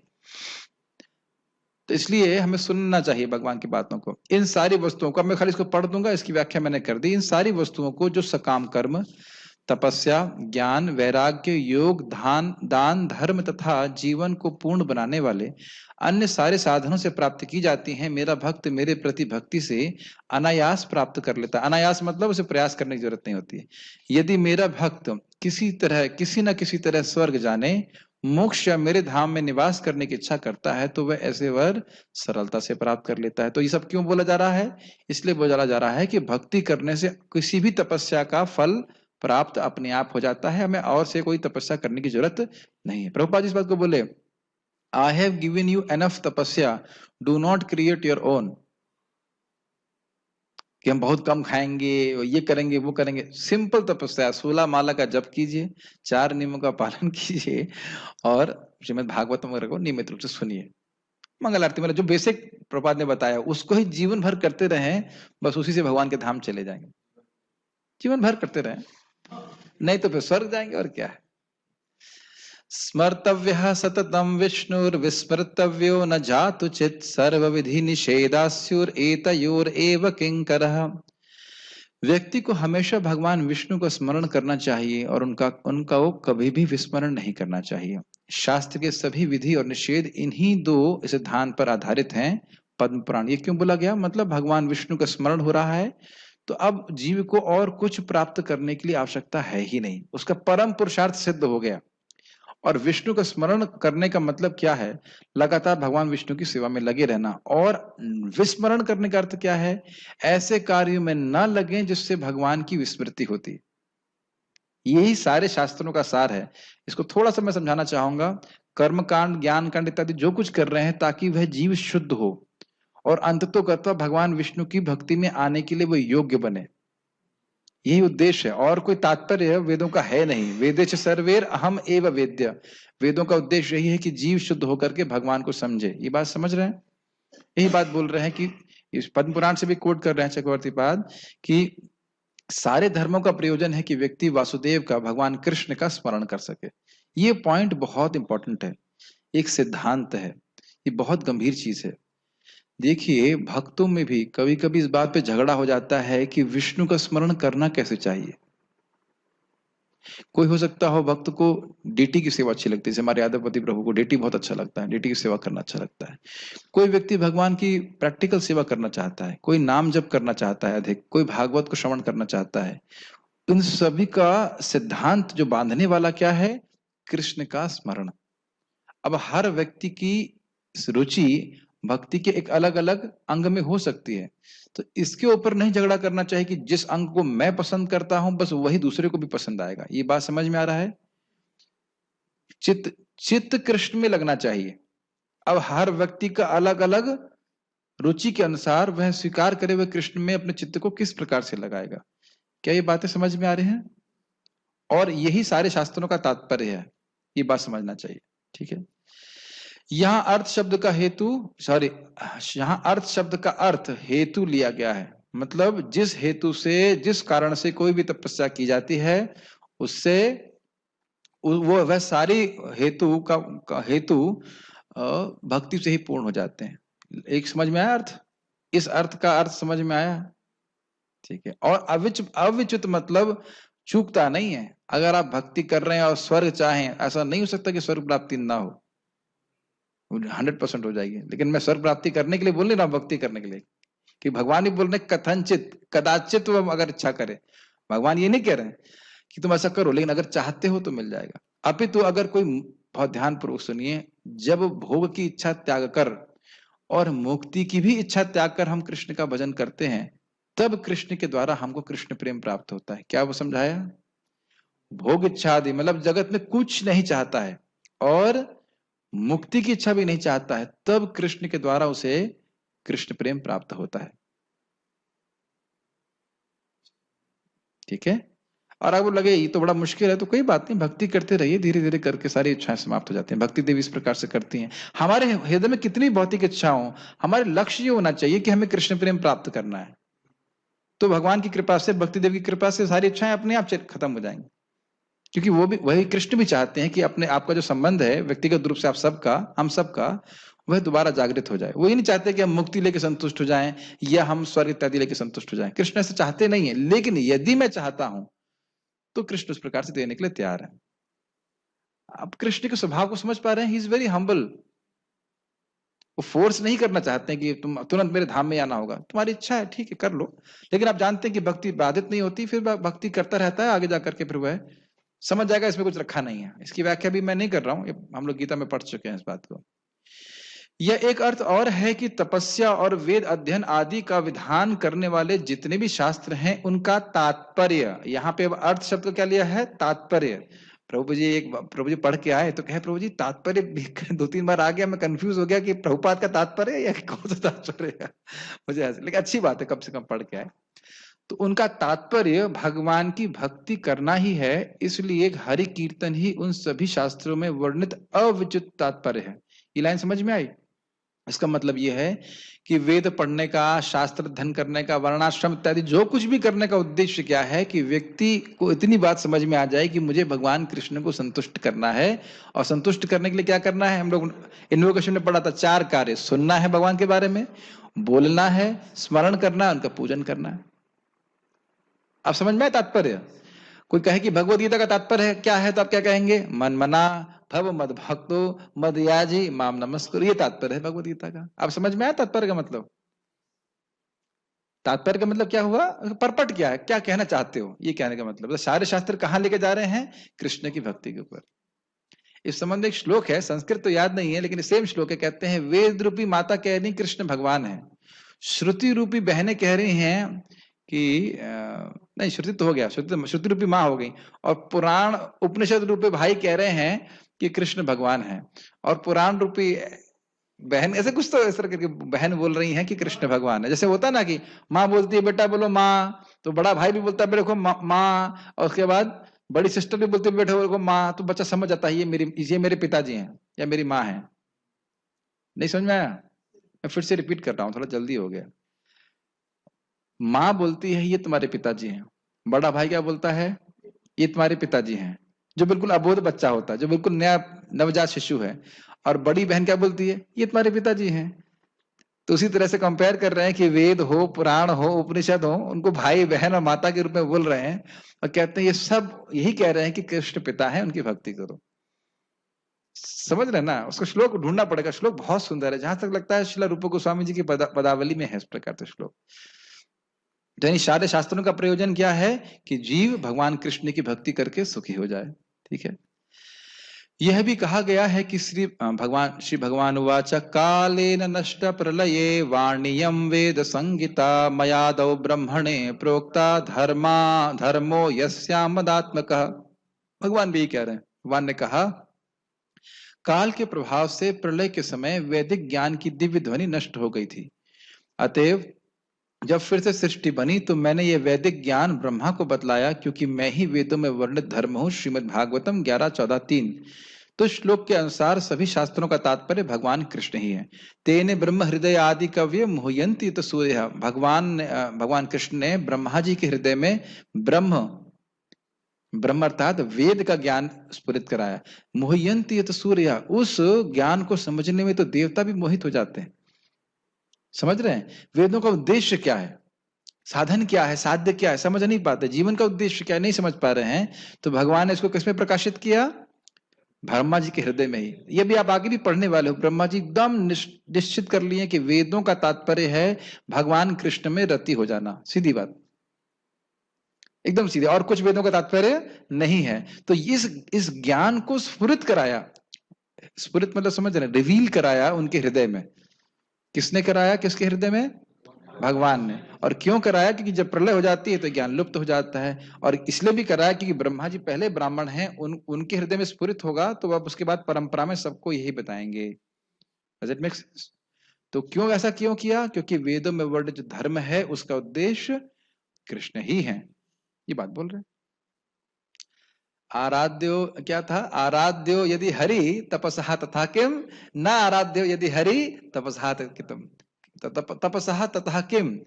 तो इसलिए हमें सुनना चाहिए भगवान की बातों को। इन सारी वस्तुओं को, मैं खाली इसको पढ़ दूंगा, इसकी व्याख्या मैंने कर दी। इन सारी वस्तुओं को जो सकाम कर्म, तपस्या, ज्ञान, वैराग्य, योग, दान, धर्म तथा जीवन को पूर्ण बनाने वाले अन्य सारे साधनों से प्राप्त की जाती हैं, मेरा भक्त मेरे प्रति भक्ति से अनायास प्राप्त कर लेता है। अनायास मतलब उसे प्रयास करने की जरूरत नहीं होती है। यदि मेरा भक्त किसी न किसी तरह स्वर्ग जाने, मोक्ष या मेरे धाम में निवास करने की इच्छा करता है, तो वह ऐसे वर सरलता से प्राप्त कर लेता है। तो ये सब क्यों बोला जा रहा है? इसलिए बोला जा रहा है कि भक्ति करने से किसी भी तपस्या का फल प्राप्त अपने आप हो जाता है, हमें और से कोई तपस्या करने की जरूरत नहीं है। प्रभुपाद इस बात को बोले, I have given you enough tapasya, do not create your own. कि हम बहुत कम खाएंगे, ये करेंगे, वो करेंगे। सिंपल तपस्या, 16 माला का जप कीजिए, 4 नियमों का पालन कीजिए, और श्रीमद् भागवतम को नियमित रूप से सुनिए। मंगल आरती मतलब जो बेसिक प्रभुपाद ने बताया उसको ही जीवन भर करते रहें, बस उसी से भगवान के धाम चले जाएंगे। जीवन भर करते रहें, नहीं तो फिर स्वर्ग जाएंगे, और क्या है। स्मर्तव्यः सततम विष्णुर्विस्मर्तव्यो न जातु चित्, सर्वविधि निषेधास्युरेतयोरेव किंकरः। व्यक्ति को हमेशा भगवान विष्णु का स्मरण करना चाहिए और उनका वो कभी भी विस्मरण नहीं करना चाहिए। शास्त्र के सभी विधि और निषेध इन्हीं दो सिद्धांत पर आधारित हैं। पद्म पुराण। ये क्यों बोला गया? मतलब भगवान विष्णु का स्मरण हो रहा है तो अब जीव को और कुछ प्राप्त करने के लिए आवश्यकता है ही नहीं, उसका परम पुरुषार्थ सिद्ध हो गया। और विष्णु का स्मरण करने का मतलब क्या है? लगातार भगवान विष्णु की सेवा में लगे रहना। और विस्मरण करने का अर्थ क्या है? ऐसे कार्यों में न लगे जिससे भगवान की विस्मृति होती। यही सारे शास्त्रों का सार है। इसको थोड़ा सा मैं समझाना चाहूंगा। कर्म कांड, ज्ञान कांड इत्यादि जो कुछ कर रहे हैं ताकि वह जीव शुद्ध हो, और अंततोगत्वा भगवान विष्णु की भक्ति में आने के लिए वो योग्य बने। यही उद्देश्य है, और कोई तात्पर्य वेदों का है नहीं। वेदेश सर्वेर अहम एव वेद्य। वेदों का उद्देश्य यही है कि जीव शुद्ध होकर के भगवान को समझे। ये बात समझ रहे हैं? यही बात बोल रहे हैं कि इस पद्म पुराण से भी कोट कर रहे हैं चक्रवर्ती पाद कि सारे धर्मों का प्रयोजन है कि व्यक्ति वासुदेव का, भगवान कृष्ण का स्मरण कर सके। ये पॉइंट बहुत इंपॉर्टेंट है, एक सिद्धांत है, ये बहुत गंभीर चीज है। देखिए भक्तों में भी कभी कभी इस बात पे झगड़ा हो जाता है कि विष्णु का स्मरण करना कैसे चाहिए। कोई हो सकता हो भक्त को डीटी की सेवा अच्छी लगती है, जैसे हमारे यादवपति प्रभु को डीटी बहुत अच्छा लगता है, डीटी की सेवा करना अच्छा लगता है। कोई व्यक्ति भगवान की प्रैक्टिकल सेवा करना चाहता है, कोई नाम जप करना चाहता है अधिक, कोई भागवत को श्रवण करना चाहता है। उन सभी का सिद्धांत जो बांधने वाला क्या है? कृष्ण का स्मरण। अब हर व्यक्ति की रुचि भक्ति के एक अलग अलग अंग में हो सकती है, तो इसके ऊपर नहीं झगड़ा करना चाहिए कि जिस अंग को मैं पसंद करता हूं बस वही दूसरे को भी पसंद आएगा। ये बात समझ में आ रहा है? चित्त कृष्ण में लगना चाहिए। अब हर व्यक्ति का अलग अलग रुचि के अनुसार वह स्वीकार करे हुए कृष्ण में अपने चित्त को किस प्रकार से लगाएगा। क्या ये बातें समझ में आ रही हैं? और यही सारे शास्त्रों का तात्पर्य है, ये बात समझना चाहिए। ठीक है, यहां अर्थ शब्द का हेतु, सॉरी, यहां अर्थ शब्द का अर्थ हेतु लिया गया है। मतलब जिस हेतु से, जिस कारण से कोई भी तपस्या की जाती है, उससे वो वह सारी हेतु का हेतु भक्ति से ही पूर्ण हो जाते हैं। एक समझ में आया अर्थ? इस अर्थ का अर्थ समझ में आया? ठीक है। और अविच्युत मतलब चूकता नहीं है। अगर आप भक्ति कर रहे हैं और स्वर्ग चाहें, ऐसा नहीं हो सकता कि स्वर्ग प्राप्ति ना हो, 100% हो जाएगी। लेकिन मैं स्वर्ग प्राप्ति करने के लिए बोल नहीं रहा, भक्ति करने के लिए, कि भगवान ही बोल रहे कथनचित कदाचित वो अगर इच्छा करे। भगवान ये नहीं कह रहे हैं कि तुम ऐसा करो, लेकिन अगर चाहते हो तो मिल जाएगा। अपितु अगर कोई, बहुत ध्यान पूर्वक सुनिए, जब भोग की इच्छा त्याग कर और मुक्ति की भी इच्छा त्याग कर हम कृष्ण का भजन करते हैं, तब कृष्ण के द्वारा हमको कृष्ण प्रेम प्राप्त होता है। क्या वो समझाया? भोग इच्छा आदि मतलब जगत में कुछ नहीं चाहता है और मुक्ति की इच्छा भी नहीं चाहता है, तब कृष्ण के द्वारा उसे कृष्ण प्रेम प्राप्त होता है। ठीक है। और अगर लगे ये तो बड़ा मुश्किल है, तो कोई बात नहीं, भक्ति करते रहिए, धीरे धीरे करके सारी इच्छाएं समाप्त हो जाती हैं। भक्ति देवी इस प्रकार से करती हैं। हमारे हृदय में कितनी भौतिक इच्छा हो, हमारे लक्ष्य ये होना चाहिए कि हमें कृष्ण प्रेम प्राप्त करना है। तो भगवान की कृपा से, भक्ति देवी की कृपा से सारी इच्छाएं अपने आप खत्म हो जाएंगी। क्योंकि वो भी, वही कृष्ण भी चाहते हैं कि अपने आपका जो संबंध है व्यक्तिगत रूप से आप सबका, हम सबका, वह दोबारा जागृत हो जाए। वो ये नहीं चाहते कि हम मुक्ति लेके संतुष्ट हो जाएं या हम स्वर्ग इत्यादि लेके संतुष्ट हो जाएं। कृष्ण ऐसा चाहते नहीं है, लेकिन यदि मैं चाहता हूं तो कृष्ण उस प्रकार से देने के लिए तैयार है। अब कृष्ण के स्वभाव को समझ पा रहे हैं? He is very humble. वो फोर्स नहीं करना चाहते हैं कि तुम तुरंत मेरे धाम में आना होगा, तुम्हारी इच्छा है ठीक है कर लो। लेकिन आप जानते हैं कि भक्ति बाधित नहीं होती, फिर भक्ति करता रहता है आगे जाकर के, फिर वह समझ जाएगा इसमें कुछ रखा नहीं है। इसकी व्याख्या भी मैं नहीं कर रहा हूं, हम लोग गीता में पढ़ चुके हैं इस बात को। यह एक अर्थ और है कि तपस्या और वेद अध्ययन आदि का विधान करने वाले जितने भी शास्त्र हैं उनका तात्पर्य, यहाँ पे अर्थ शब्द को क्या लिया है? तात्पर्य। प्रभु जी पढ़ के आए तो कहे प्रभु जी तात्पर्य 2-3 बार आ गया, मैं कंफ्यूज हो गया कि प्रभुपाद का तात्पर्य या कौन सा तात्पर्य है मुझे ऐसे, लेकिन अच्छी बात है कम से कम पढ़ के आए। तो उनका तात्पर्य भगवान की भक्ति करना ही है, इसलिए हरि कीर्तन ही उन सभी शास्त्रों में वर्णित अविच्युत तात्पर्य है। ये लाइन समझ में आई? इसका मतलब यह है कि वेद पढ़ने का, शास्त्र अध्ययन करने का, वर्णाश्रम इत्यादि जो कुछ भी करने का उद्देश्य क्या है कि व्यक्ति को इतनी बात समझ में आ जाए कि मुझे भगवान कृष्ण को संतुष्ट करना है। और संतुष्ट करने के लिए क्या करना है? हम लोग इन्वोकेशन में पढ़ा था 4 कार्य। सुनना है भगवान के बारे में, बोलना है, स्मरण करना है, उनका पूजन करना है। आप समझ में आए तात्पर्य? कोई कहे कि भगवद गीता का तात्पर्य क्या है, तो आप क्या कहेंगे? मन मना भव मद भक्तो मद याजी माम नमस्कुरु, ये तात्पर्य है भगवद गीता का। आप समझ में आया तात्पर्य का मतलब? तात्पर्य का मतलब क्या हुआ? परपट क्या है, क्या कहना चाहते हो, ये कहने का मतलब। तो सारे शास्त्र कहाँ लेके जा रहे हैं? कृष्ण की भक्ति के ऊपर। इस संबंध में एक श्लोक है, संस्कृत तो याद नहीं है लेकिन सेम श्लोक है। कहते हैं वेद रूपी माता कह रही कृष्ण भगवान है, श्रुति रूपी बहनें कह रही हैं कि नहीं, श्रुति तो हो गया, श्रुति रूपी माँ हो गई, और पुराण उपनिषद रूपी भाई कह रहे हैं कि कृष्ण भगवान है, और पुराण रूपी बहन ऐसे कुछ तो ऐसा करके बहन बोल रही हैं कि कृष्ण भगवान है। जैसे होता ना कि माँ बोलती है बेटा बोलो माँ, तो बड़ा भाई भी बोलता है बेटे को माँ, और उसके बाद बड़ी सिस्टर भी बोलती है बेटे को माँ, तो बच्चा समझ जाता है ये मेरे पिताजी हैं या मेरी माँ है। नहीं समझ में आया? मैं फिर से रिपीट कर रहा हूँ, थोड़ा जल्दी हो गया। माँ बोलती है ये तुम्हारे पिताजी हैं, बड़ा भाई क्या बोलता है ये तुम्हारे पिताजी हैं, जो बिल्कुल अबोध बच्चा होता है, जो बिल्कुल नया नवजात शिशु है। और बड़ी बहन क्या बोलती है ये तुम्हारे पिताजी हैं। तो उसी तरह से कंपेयर कर रहे हैं कि वेद हो, पुराण हो, उपनिषद हो, उनको भाई बहन और माता के रूप में बोल रहे हैं और कहते हैं ये सब यही कह रहे हैं कि कृष्ण पिता है, उनकी भक्ति करो। समझ रहे ना? उसको श्लोक ढूंढना पड़ेगा, श्लोक बहुत सुंदर है, जहां तक लगता है श्रील रूप गोस्वामी जी की पदावली में है इस प्रकार के श्लोक। यानी सारे शास्त्रों का प्रयोजन क्या है कि जीव भगवान कृष्ण की भक्ति करके सुखी हो जाए। ठीक है। यह भी कहा गया है कि श्री भगवान उवाच कालेन नष्ट प्रलये वाणियम वेद संगीता मयादौ ब्रह्मणे प्रोक्ता धर्मो यस्यामदात्मक। भगवान भी यही कह रहे हैं। भगवान ने कहा काल के प्रभाव से प्रलय के समय वैदिक ज्ञान की दिव्य ध्वनि नष्ट हो गई थी, अतएव जब फिर से सृष्टि बनी तो मैंने ये वैदिक ज्ञान ब्रह्मा को बतलाया, क्योंकि मैं ही वेदों में वर्णित धर्म हूं। श्रीमद् भागवतम 11:14-3। तो श्लोक के अनुसार सभी शास्त्रों का तात्पर्य भगवान कृष्ण ही है। तेने ब्रह्म हृदय आदि कव्य मुह्यंति तो सूर्य। भगवान कृष्ण ने ब्रह्मा जी के हृदय में ब्रह्म अर्थात वेद का ज्ञान स्फुरित कराया। मुह्यंति तो सूर्य, उस ज्ञान को समझने में तो देवता भी मोहित हो जाते हैं। समझ रहे हैं? वेदों का उद्देश्य क्या है, साधन क्या है, साध्य क्या है, समझ नहीं पाते। जीवन का उद्देश्य क्या है नहीं समझ पा रहे हैं, तो भगवान ने इसको किसमें प्रकाशित किया? ब्रह्मा जी के हृदय में ही। ये भी आप आगे भी पढ़ने वाले हो। ब्रह्मा जी एकदम निश्चित कर लिए कि वेदों का तात्पर्य है भगवान कृष्ण में रति हो जाना। सीधी बात, एकदम सीधे, और कुछ वेदों का तात्पर्य नहीं है। तो इस ज्ञान को स्फुरित कराया। स्फुरित मतलब समझ रहे, रिवील कराया उनके हृदय में। किसने कराया? किसके हृदय में? भगवान ने। और क्यों कराया? क्योंकि जब प्रलय हो जाती है तो ज्ञान लुप्त हो जाता है। और इसलिए भी कराया क्योंकि ब्रह्मा जी पहले ब्राह्मण हैं, उनके हृदय में स्फुरित होगा तो अब उसके बाद परंपरा में सबको यही बताएंगे। Does it make sense? तो क्यों ऐसा क्यों किया? क्योंकि वेदों में वर्णित जो धर्म है उसका उद्देश्य कृष्ण ही है। ये बात बोल रहे हैं। आराध्यो क्या था? आराध्यो यदि हरि तपसहा तथा किम, न आराध्यो यदि हरि तपसहा तपसहा तथा किम,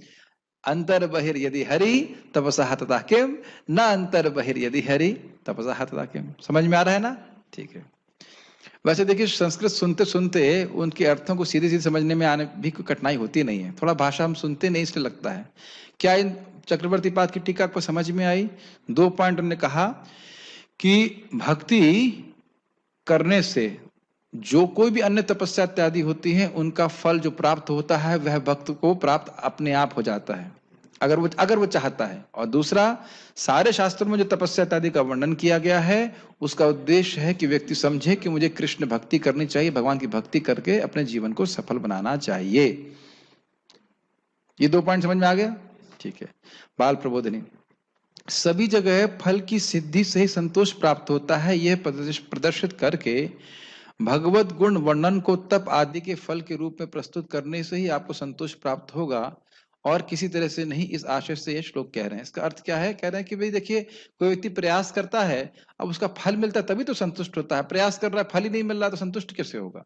अंतर बहिर यदि हरि तपसहा तथा किम, न अंतर बहिर यदि हरि तपसहा तथा किम। समझ में आ रहा है ना? ठीक है। वैसे देखिए संस्कृत सुनते सुनते उनके अर्थों को सीधे सीधे समझने में आने भी कोई कठिनाई होती नहीं है। थोड़ा भाषा हम सुनते नहीं इसलिए लगता है। क्या इन चक्रवर्ती पाद की टीका को समझ में आई? 2 पॉइंट उन्होंने कहा कि भक्ति करने से जो कोई भी अन्य तपस्या इत्यादि होती है उनका फल जो प्राप्त होता है वह भक्त को प्राप्त अपने आप हो जाता है, अगर वो चाहता है। और दूसरा, सारे शास्त्रों में जो तपस्या इत्यादि का वर्णन किया गया है उसका उद्देश्य है कि व्यक्ति समझे कि मुझे कृष्ण भक्ति करनी चाहिए, भगवान की भक्ति करके अपने जीवन को सफल बनाना चाहिए। ये 2 पॉइंट समझ में आ गया? ठीक है। बाल प्रबोधिनी, सभी जगह फल की सिद्धि से ही संतोष प्राप्त होता है, यह प्रदर्शित करके भगवत गुण वर्णन को तप आदि के फल के रूप में प्रस्तुत करने से ही आपको संतोष प्राप्त होगा और किसी तरह से नहीं, इस आशय से ये श्लोक कह रहे हैं। इसका अर्थ क्या है? कह रहे हैं कि भाई देखिए, कोई व्यक्ति प्रयास करता है, अब उसका फल मिलता है तभी तो संतुष्ट होता है। प्रयास कर रहा है, फल ही नहीं मिल रहा तो संतुष्ट कैसे होगा?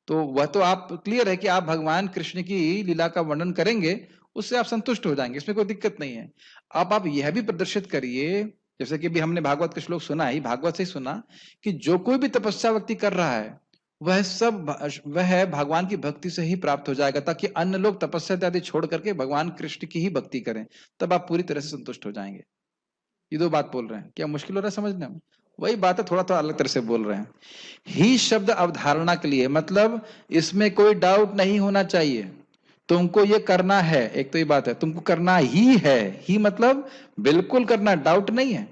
तो वह तो आप क्लियर है कि आप भगवान कृष्ण की लीला का वर्णन करेंगे, उससे आप संतुष्ट हो जाएंगे, इसमें कोई दिक्कत नहीं है। अब आप यह भी प्रदर्शित करिए, जैसे कि भी हमने भागवत के श्लोक सुना ही, भागवत से ही सुना कि जो कोई भी तपस्या व्यक्ति कर रहा है वह भगवान की भक्ति से ही प्राप्त हो जाएगा, ताकि अन्य लोग तपस्या इत्यादि छोड़ करके भगवान कृष्ण की ही भक्ति करें, तब आप पूरी तरह से संतुष्ट हो जाएंगे। ये 2 बात बोल रहे हैं। क्या मुश्किल हो रहा है समझने में? वही बात है, थोड़ा थोड़ा अलग तरह से बोल रहे हैं। ही शब्द अवधारणा के लिए, मतलब इसमें कोई डाउट नहीं होना चाहिए, तुमको ये करना है। एक तो ये बात है, तुमको करना ही है। ही मतलब बिल्कुल करना, डाउट नहीं है।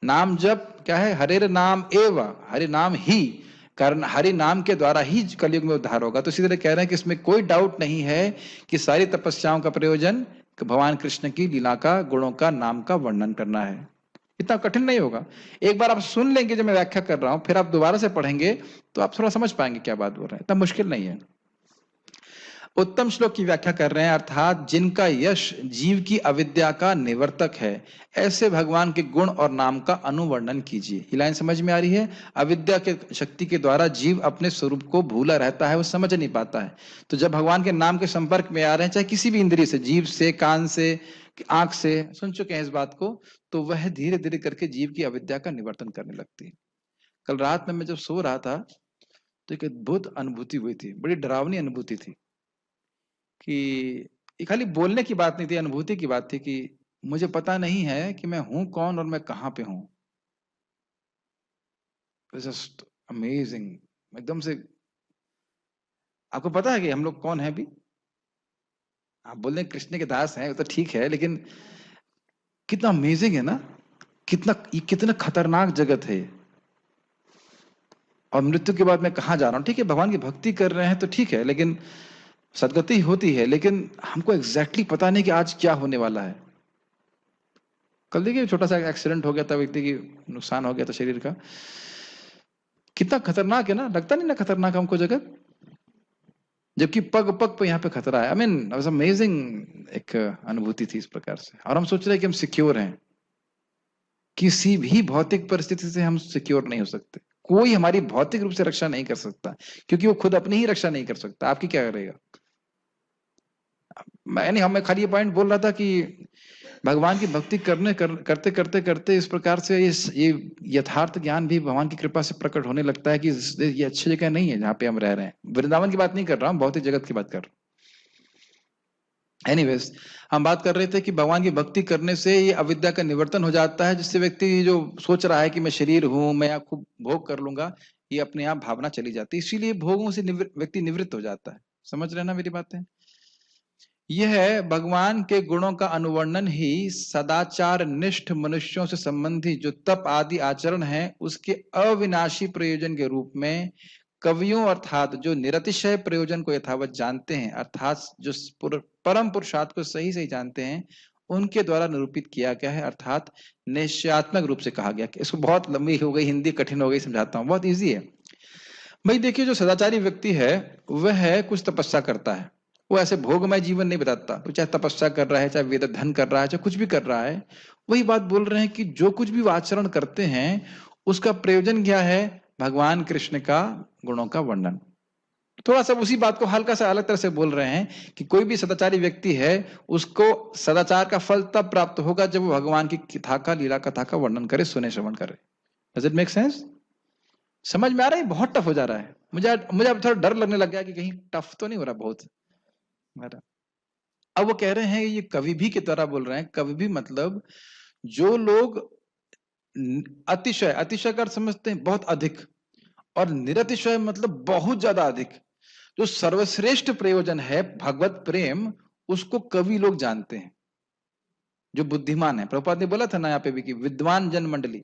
नाम जप क्या है? हरे नाम एव, हरि नाम ही करना, हरि नाम के द्वारा ही कलयुग में उद्धार होगा। तो इसी तरह कह रहे हैं कि इसमें कोई डाउट नहीं है कि सारी तपस्याओं का प्रयोजन भगवान कृष्ण की लीला का, गुणों का, नाम का वर्णन करना है। इतना कठिन नहीं होगा। एक बार आप सुन लेंगे जब मैं व्याख्या कर रहा हूं, फिर आप दोबारा से पढ़ेंगे तो आप थोड़ा समझ पाएंगे क्या बात बोल रहे हैं। इतना मुश्किल नहीं है। उत्तम श्लोक की व्याख्या कर रहे हैं, अर्थात जिनका यश जीव की अविद्या का निवर्तक है, ऐसे भगवान के गुण और नाम का अनुवर्णन कीजिए। ये लाइन समझ में आ रही है? अविद्या के शक्ति के द्वारा जीव अपने स्वरूप को भूला रहता है, वो समझ नहीं पाता है। तो जब भगवान के नाम के संपर्क में आ रहे हैं, चाहे किसी भी इंद्रिय से, जीभ से, कान से, आंख से, सुन चुके हैं इस बात को, तो वह धीरे धीरे करके जीव की अविद्या का निवर्तन करने लगती है। कल रात में मैं जब सो रहा था तो एक अद्भुत अनुभूति हुई थी, बड़ी डरावनी अनुभूति थी, कि ये खाली बोलने की बात नहीं थी, अनुभूति की बात थी कि मुझे पता नहीं है कि मैं हूं कौन और मैं कहां पे हूं। Just amazing. एकदम से आपको पता है कि हम लोग कौन है अभी? आप बोल रहे हैं कृष्ण के दास हैं, वो तो ठीक है, लेकिन कितना अमेजिंग है ना, कितना खतरनाक जगत है। और मृत्यु के बाद मैं कहां जा रहा हूं? ठीक है, भगवान की भक्ति कर रहे हैं तो ठीक है, लेकिन सदगति होती है, लेकिन हमको एग्जैक्टली पता नहीं कि आज क्या होने वाला है। कल देखिए छोटा सा एक्सीडेंट हो गया था, व्यक्ति की नुकसान हो गया था शरीर का। कितना खतरनाक है ना, लगता नहीं ना खतरनाक हमको जगत, जबकि पग पग पे यहाँ पे खतरा है। आई मीन वाज अमेजिंग, एक अनुभूति थी इस प्रकार से। और हम सोच रहे हैं कि हम सिक्योर हैं, किसी भी भौतिक परिस्थिति से हम सिक्योर नहीं हो सकते। कोई हमारी भौतिक रूप से रक्षा नहीं कर सकता, क्योंकि वो खुद अपनी ही रक्षा नहीं कर सकता, आपकी क्या करेगा? मैं खाली ये पॉइंट बोल रहा था कि भगवान की भक्ति करते करते करते इस प्रकार से ये यथार्थ ज्ञान भी भगवान की कृपा से प्रकट होने लगता है कि ये अच्छी जगह नहीं है जहाँ पे हम रह रहे हैं। वृंदावन की बात नहीं कर रहा हूँ, भौतिक जगत की बात कर रहा हूँ। एनीवेज, हम बात कर रहे थे कि भगवान की भक्ति करने से ये अविद्या का निवर्तन हो जाता है, जिससे व्यक्ति जो सोच रहा है कि मैं शरीर हूं, मैं खूब भोग कर लूंगा, ये अपने आप भावना चली जाती है। इसीलिए भोगों से व्यक्ति निवृत्त हो जाता है। समझ रहे ना मेरी बातें? यह भगवान के गुणों का अनुवर्णन ही सदाचार निष्ठ मनुष्यों से संबंधित जो तप आदि आचरण है, उसके अविनाशी प्रयोजन के रूप में कवियों अर्थात जो निरतिशय प्रयोजन को यथावत जानते हैं, अर्थात जो परम पुरुषार्थ को सही सही जानते हैं, उनके द्वारा निरूपित किया गया है। अर्थात निश्चयात्मक रूप से कहा गया। इसको बहुत लंबी हो गई, हिंदी कठिन हो गई, समझाता हूँ, बहुत ईजी है भाई। देखिए, जो सदाचारी व्यक्ति है वह कुछ तपस्या करता है, वो ऐसे भोगमय जीवन नहीं बताता। वो चाहे तपस्या कर रहा है, चाहे वेद अध्ययन कर रहा है, चाहे कुछ भी कर रहा है, वही बात बोल रहे हैं कि जो कुछ भी वो आचरण करते हैं उसका प्रयोजन क्या है? भगवान कृष्ण का गुणों का वर्णन। थोड़ा सा उसी बात को हल्का सा अलग तरह से बोल रहे हैं कि कोई भी सदाचारी व्यक्ति है, उसको सदाचार का फल तब प्राप्त होगा जब वो भगवान की कथा का, लीला कथा का वर्णन करे, सुने, श्रवण करे। Does it make sense? समझ में आ रहा है? बहुत टफ हो जा रहा है। मुझे अब थोड़ा डर लगने लग गया कि कहीं टफ तो नहीं हो रहा बहुत। अब वो कह रहे हैं, ये कवि भी की तरह बोल रहे हैं। कवि भी मतलब जो लोग अतिशय, अतिशय का समझते हैं बहुत अधिक, और निरतिशय मतलब बहुत ज्यादा अधिक, जो सर्वश्रेष्ठ प्रयोजन है भगवत प्रेम, उसको कवि लोग जानते हैं, जो बुद्धिमान है। प्रभुपाद ने बोला था ना यहाँ पे भी कि विद्वान जन मंडली,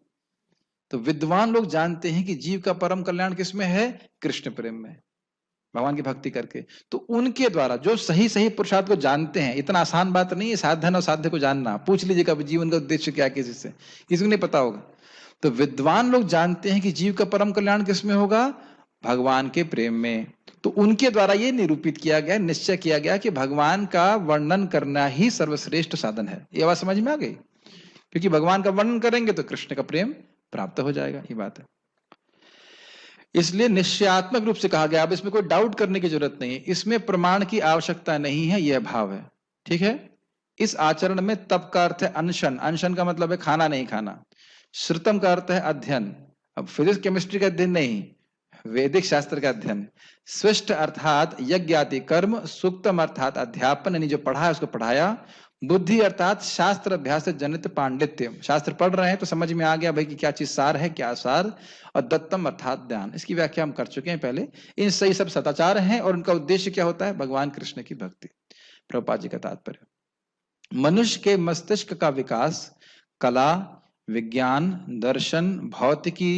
तो विद्वान लोग जानते हैं कि जीव का परम कल्याण किसमें है? कृष्ण प्रेम में, भगवान की भक्ति करके। तो उनके द्वारा जो सही सही पुरुषार्थ को जानते हैं, इतना आसान बात नहीं है साधन और साध्य को जानना। पूछ लीजिए कभी जीवन का उद्देश्य क्या किसी से, किसी को नहीं पता होगा। तो विद्वान लोग जानते हैं कि जीव का परम कल्याण किसमें होगा? भगवान के प्रेम में। तो उनके द्वारा ये निरूपित किया गया, निश्चय किया गया कि भगवान का वर्णन करना ही सर्वश्रेष्ठ साधन है। ये बात समझ में आ गई? क्योंकि भगवान का वर्णन करेंगे तो कृष्ण का प्रेम प्राप्त हो जाएगा, ये बात है। इसलिए निश्चयात्मक रूप से कहा गया। अब इसमें कोई डाउट करने की जरूरत नहीं है, इसमें प्रमाण की आवश्यकता नहीं है, यह भाव है। ठीक है? इस आचरण में तप का अर्थ है अनशन, अनशन का मतलब है खाना नहीं खाना। श्रुतम का अर्थ है अध्ययन, अब फिजिक्स केमिस्ट्री का अध्ययन नहीं, वैदिक शास्त्र का अध्ययन। स्विष्ट अर्थात यज्ञ आदि कर्म, सुक्तम अर्थात अध्यापन, यानी जो पढ़ा है उसको पढ़ाया। बुद्धि अर्थात शास्त्र अभ्यास से जनित पांडित्य, शास्त्र पढ़ रहे हैं तो समझ में आ गया भाई कि क्या चीज सार है, क्या सार। और दत्तम अर्थात ध्यान, इसकी व्याख्या हम कर चुके हैं पहले। इन सही सब सदाचार हैं और उनका उद्देश्य क्या होता है? भगवान कृष्ण की भक्ति। प्रभुपाद जी का तात्पर्य, मनुष्य के मस्तिष्क का विकास कला, विज्ञान, दर्शन, भौतिकी,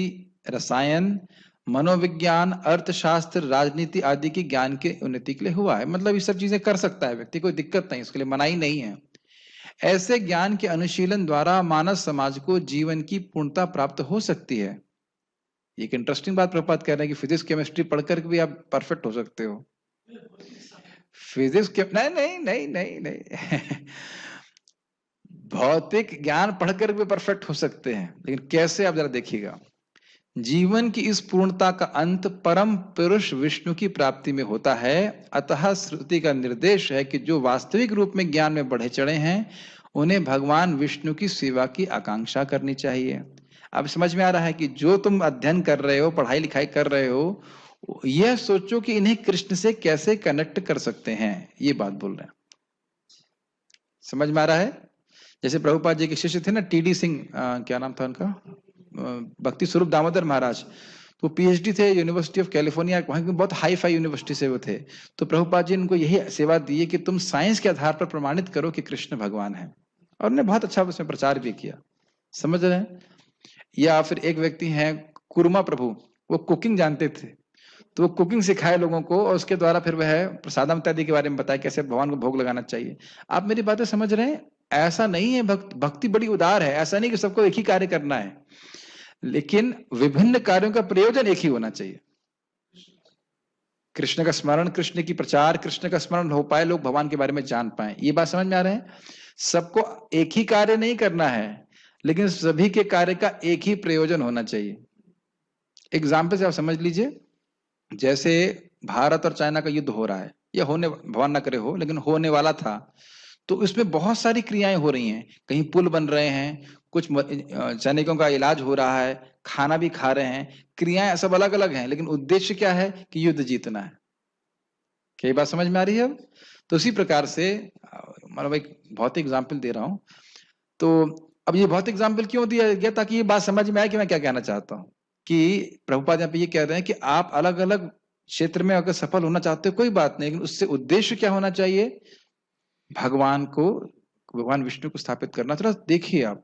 रसायन, मनोविज्ञान, अर्थशास्त्र, राजनीति आदि के ज्ञान के उन्नति के लिए हुआ है। मतलब ये सब चीजें कर सकता है व्यक्ति, कोई दिक्कत नहीं, उसके लिए मनाही नहीं है। ऐसे ज्ञान के अनुशीलन द्वारा मानव समाज को जीवन की पूर्णता प्राप्त हो सकती है। एक इंटरेस्टिंग बात प्रभुपाद कह रहे हैं कि फिजिक्स केमिस्ट्री पढ़कर भी आप परफेक्ट हो सकते हो। फिजिक्स के नहीं नहीं नहीं नहीं नहीं भौतिक ज्ञान पढ़कर भी परफेक्ट हो सकते हैं, लेकिन कैसे आप जरा देखिएगा। जीवन की इस पूर्णता का अंत परम पुरुष विष्णु की प्राप्ति में होता है। अतः श्रुति का निर्देश है कि जो वास्तविक रूप में ज्ञान में बढ़े चढ़े हैं उन्हें भगवान विष्णु की सेवा की आकांक्षा करनी चाहिए। अब समझ में आ रहा है कि जो तुम अध्ययन कर रहे हो, पढ़ाई लिखाई कर रहे हो, यह सोचो कि इन्हें कृष्ण से कैसे कनेक्ट कर सकते हैं, ये बात बोल रहे हैं। समझ में आ रहा है? जैसे प्रभुपाद जी के शिष्य थे ना, टीडी सिंह, क्या नाम था उनका, भक्ति स्वरूप दामोदर महाराज, तो पीएचडी थे यूनिवर्सिटी ऑफ कैलिफोर्निया, वहां की बहुत हाई फाई यूनिवर्सिटी से वो थे। तो प्रभुपाद जी ने उनको यही सेवा दी है कि तुम साइंस के आधार पर प्रमाणित करो कि कृष्ण भगवान है, और उन्होंने बहुत अच्छा उसमें प्रचार भी किया। समझ रहे हैं? या फिर एक व्यक्ति हैं कुर्मा प्रभु, वो कुकिंग जानते थे, तो वो कुकिंग सिखाए लोगों को, और उसके द्वारा फिर वह प्रसादम इत्यादि के बारे में बताया कैसे भगवान को भोग लगाना चाहिए। आप मेरी बातें समझ रहे हैं? ऐसा नहीं है, भक्ति बड़ी उदार है, ऐसा नहीं कि सबको एक ही कार्य करना है, लेकिन विभिन्न कार्यों का प्रयोजन एक ही होना चाहिए। कृष्ण का स्मरण, कृष्ण की प्रचार, कृष्ण का स्मरण हो पाए, लोग भगवान के बारे में जान पाए, ये बात समझ में आ रहे हैं? सबको एक ही कार्य नहीं करना है, लेकिन सभी के कार्य का एक ही प्रयोजन होना चाहिए। एग्जाम्पल से आप समझ लीजिए, जैसे भारत और चाइना का युद्ध हो रहा है, या होने, भगवान ना करे हो, लेकिन होने वाला था, तो इसमें बहुत सारी क्रियाएं हो रही हैं। कहीं पुल बन रहे हैं, कुछ सैनिकों का इलाज हो रहा है, खाना भी खा रहे हैं, क्रियाएं सब अलग अलग हैं, लेकिन उद्देश्य क्या है कि युद्ध जीतना है। क्या ये बात समझ में आ रही है अब? तो उसी प्रकार से, मतलब एक भौतिक एग्जाम्पल दे रहा हूं, तो अब ये भौतिक एग्जाम्पल क्यों दिया गया, ताकि ये बात समझ में आए कि मैं क्या कहना चाहता हूं। कि प्रभुपाद यहाँ पे ये कह रहे हैं कि आप अलग अलग क्षेत्र में अगर सफल होना चाहते हो कोई बात नहीं, लेकिन उससे उद्देश्य क्या होना चाहिए? भगवान को, भगवान विष्णु को स्थापित करना। थोड़ा देखिए आप,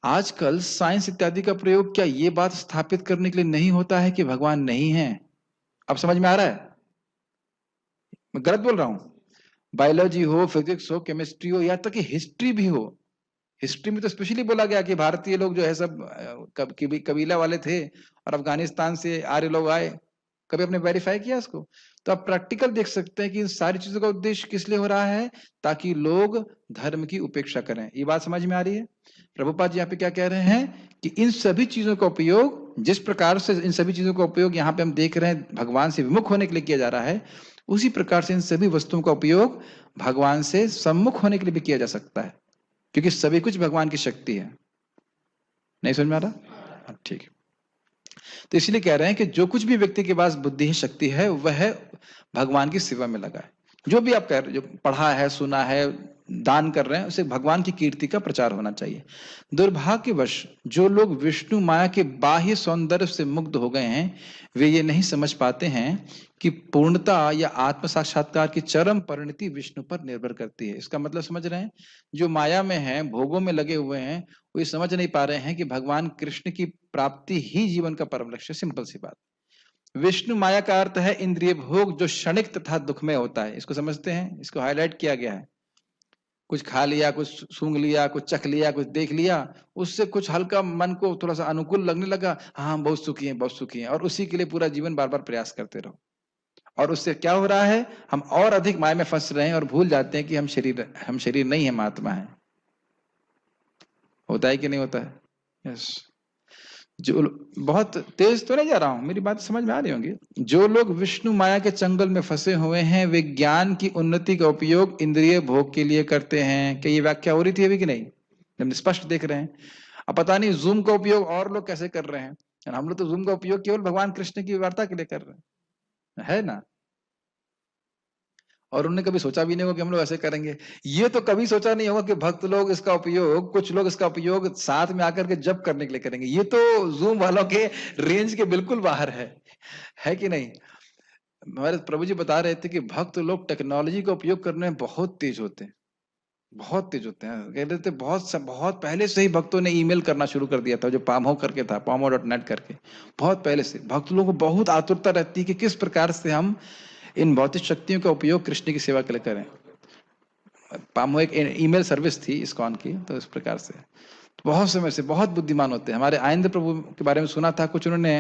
आजकल साइंस इत्यादि का प्रयोग क्या ये बात स्थापित करने के लिए नहीं होता है कि भगवान नहीं है? अब समझ में आ रहा है? मैं गलत बोल रहा हूं? बायोलॉजी हो, फिजिक्स हो, केमिस्ट्री हो, या तक कि हिस्ट्री भी हो। हिस्ट्री में तो स्पेशली बोला गया कि भारतीय लोग जो है सब कबीला वाले थे, और अफगानिस्तान से आर्य लोग आए। कभी आपने वेरीफाई किया इसको? तो आप प्रैक्टिकल देख सकते हैं कि इन सारी चीजों का उद्देश्य किस लिए हो रहा है? ताकि लोग धर्म की उपेक्षा करें। ये बात समझ में आ रही है? प्रभुपाद जी यहाँ पे क्या कह रहे हैं कि इन सभी चीजों का उपयोग, जिस प्रकार से इन सभी चीजों का उपयोग यहाँ पे हम देख रहे हैं भगवान से विमुख होने के लिए किया जा रहा है, उसी प्रकार से इन सभी वस्तुओं का उपयोग भगवान से सम्मुख होने के लिए भी किया जा सकता है, क्योंकि सभी कुछ भगवान की शक्ति है। नहीं समझ में आ रहा? ठीक है। तो इसलिए कह रहे हैं कि जो कुछ भी व्यक्ति के पास बुद्धि है, शक्ति है, वह भगवान की सेवा में लगा है। जो भी आप कह रहे, जो पढ़ा है, सुना है, दान कर रहे हैं, उसे भगवान की कीर्ति का प्रचार होना चाहिए। दुर्भाग्यवश जो लोग विष्णु माया के बाह्य सौंदर्य से मुग्ध हो गए हैं, वे ये नहीं समझ पाते हैं कि पूर्णता या आत्म साक्षात्कार की चरम परिणति विष्णु पर निर्भर करती है। इसका मतलब समझ रहे हैं? जो माया में है, भोगों में लगे हुए हैं, वो ये समझ नहीं पा रहे हैं कि भगवान कृष्ण की प्राप्ति ही जीवन का परम लक्ष्य। सिंपल सी बात। विष्णु माया का अर्थ है इंद्रिय भोग, जो क्षणिक तथा दुखमय होता है। इसको समझते हैं? इसको हाईलाइट किया गया है। कुछ खा लिया, कुछ सूंघ लिया, कुछ चख लिया, कुछ देख लिया, उससे कुछ हल्का मन को थोड़ा सा अनुकूल लगने लगा, हाँ हम बहुत सुखी हैं, बहुत सुखी हैं, और उसी के लिए पूरा जीवन बार बार प्रयास करते रहो। और उससे क्या हो रहा है? हम और अधिक माया में फंस रहे हैं, और भूल जाते हैं कि हम शरीर नहीं है, आत्मा है। होता है कि नहीं होता है? यस। जो बहुत तेज तो नहीं जा रहा हूं, मेरी बात समझ में आ रही होंगी। जो लोग विष्णु माया के चंगल में फंसे हुए हैं, वे ज्ञान की उन्नति का उपयोग इंद्रिय भोग के लिए करते हैं। क्या ये व्याख्या हो रही थी अभी कि नहीं? हम स्पष्ट देख रहे हैं। अब पता नहीं जूम का उपयोग और लोग कैसे कर रहे हैं, हम लोग तो जूम का उपयोग केवल भगवान कृष्ण की वार्ता के लिए कर रहे हैं, है ना? और उन्होंने कभी सोचा भी नहीं होगा कि हम लोग ऐसे करेंगे। ये तो कभी सोचा नहीं होगा कि भक्त लोग इसका उपयोग, कुछ लोग इसका उपयोग साथ में आकर के जप करने के लिए करेंगे। ये तो जूम वालों के रेंज के बिल्कुल बाहर है कि नहीं? हमारे प्रभु जी बता रहे थे कि भक्त लोग टेक्नोलॉजी का उपयोग करने में बहुत तेज होते हैं, बहुत तेज होते हैं। कह रहे थे बहुत पहले से ही भक्तों ने ईमेल करना शुरू कर दिया था, जो पामो करके था, pamo.net करके। बहुत पहले से भक्त लोगों को बहुत आतुरता रहती है कि किस प्रकार से हम इन भौतिक शक्तियों का उपयोग कृष्ण की सेवा के लिए करें। पामो एक ईमेल सर्विस थी इस्कॉन की, तो इस प्रकार से बहुत समय से बहुत बुद्धिमान होते हैं। हमारे आनंद प्रभु के बारे में सुना था, कुछ उन्होंने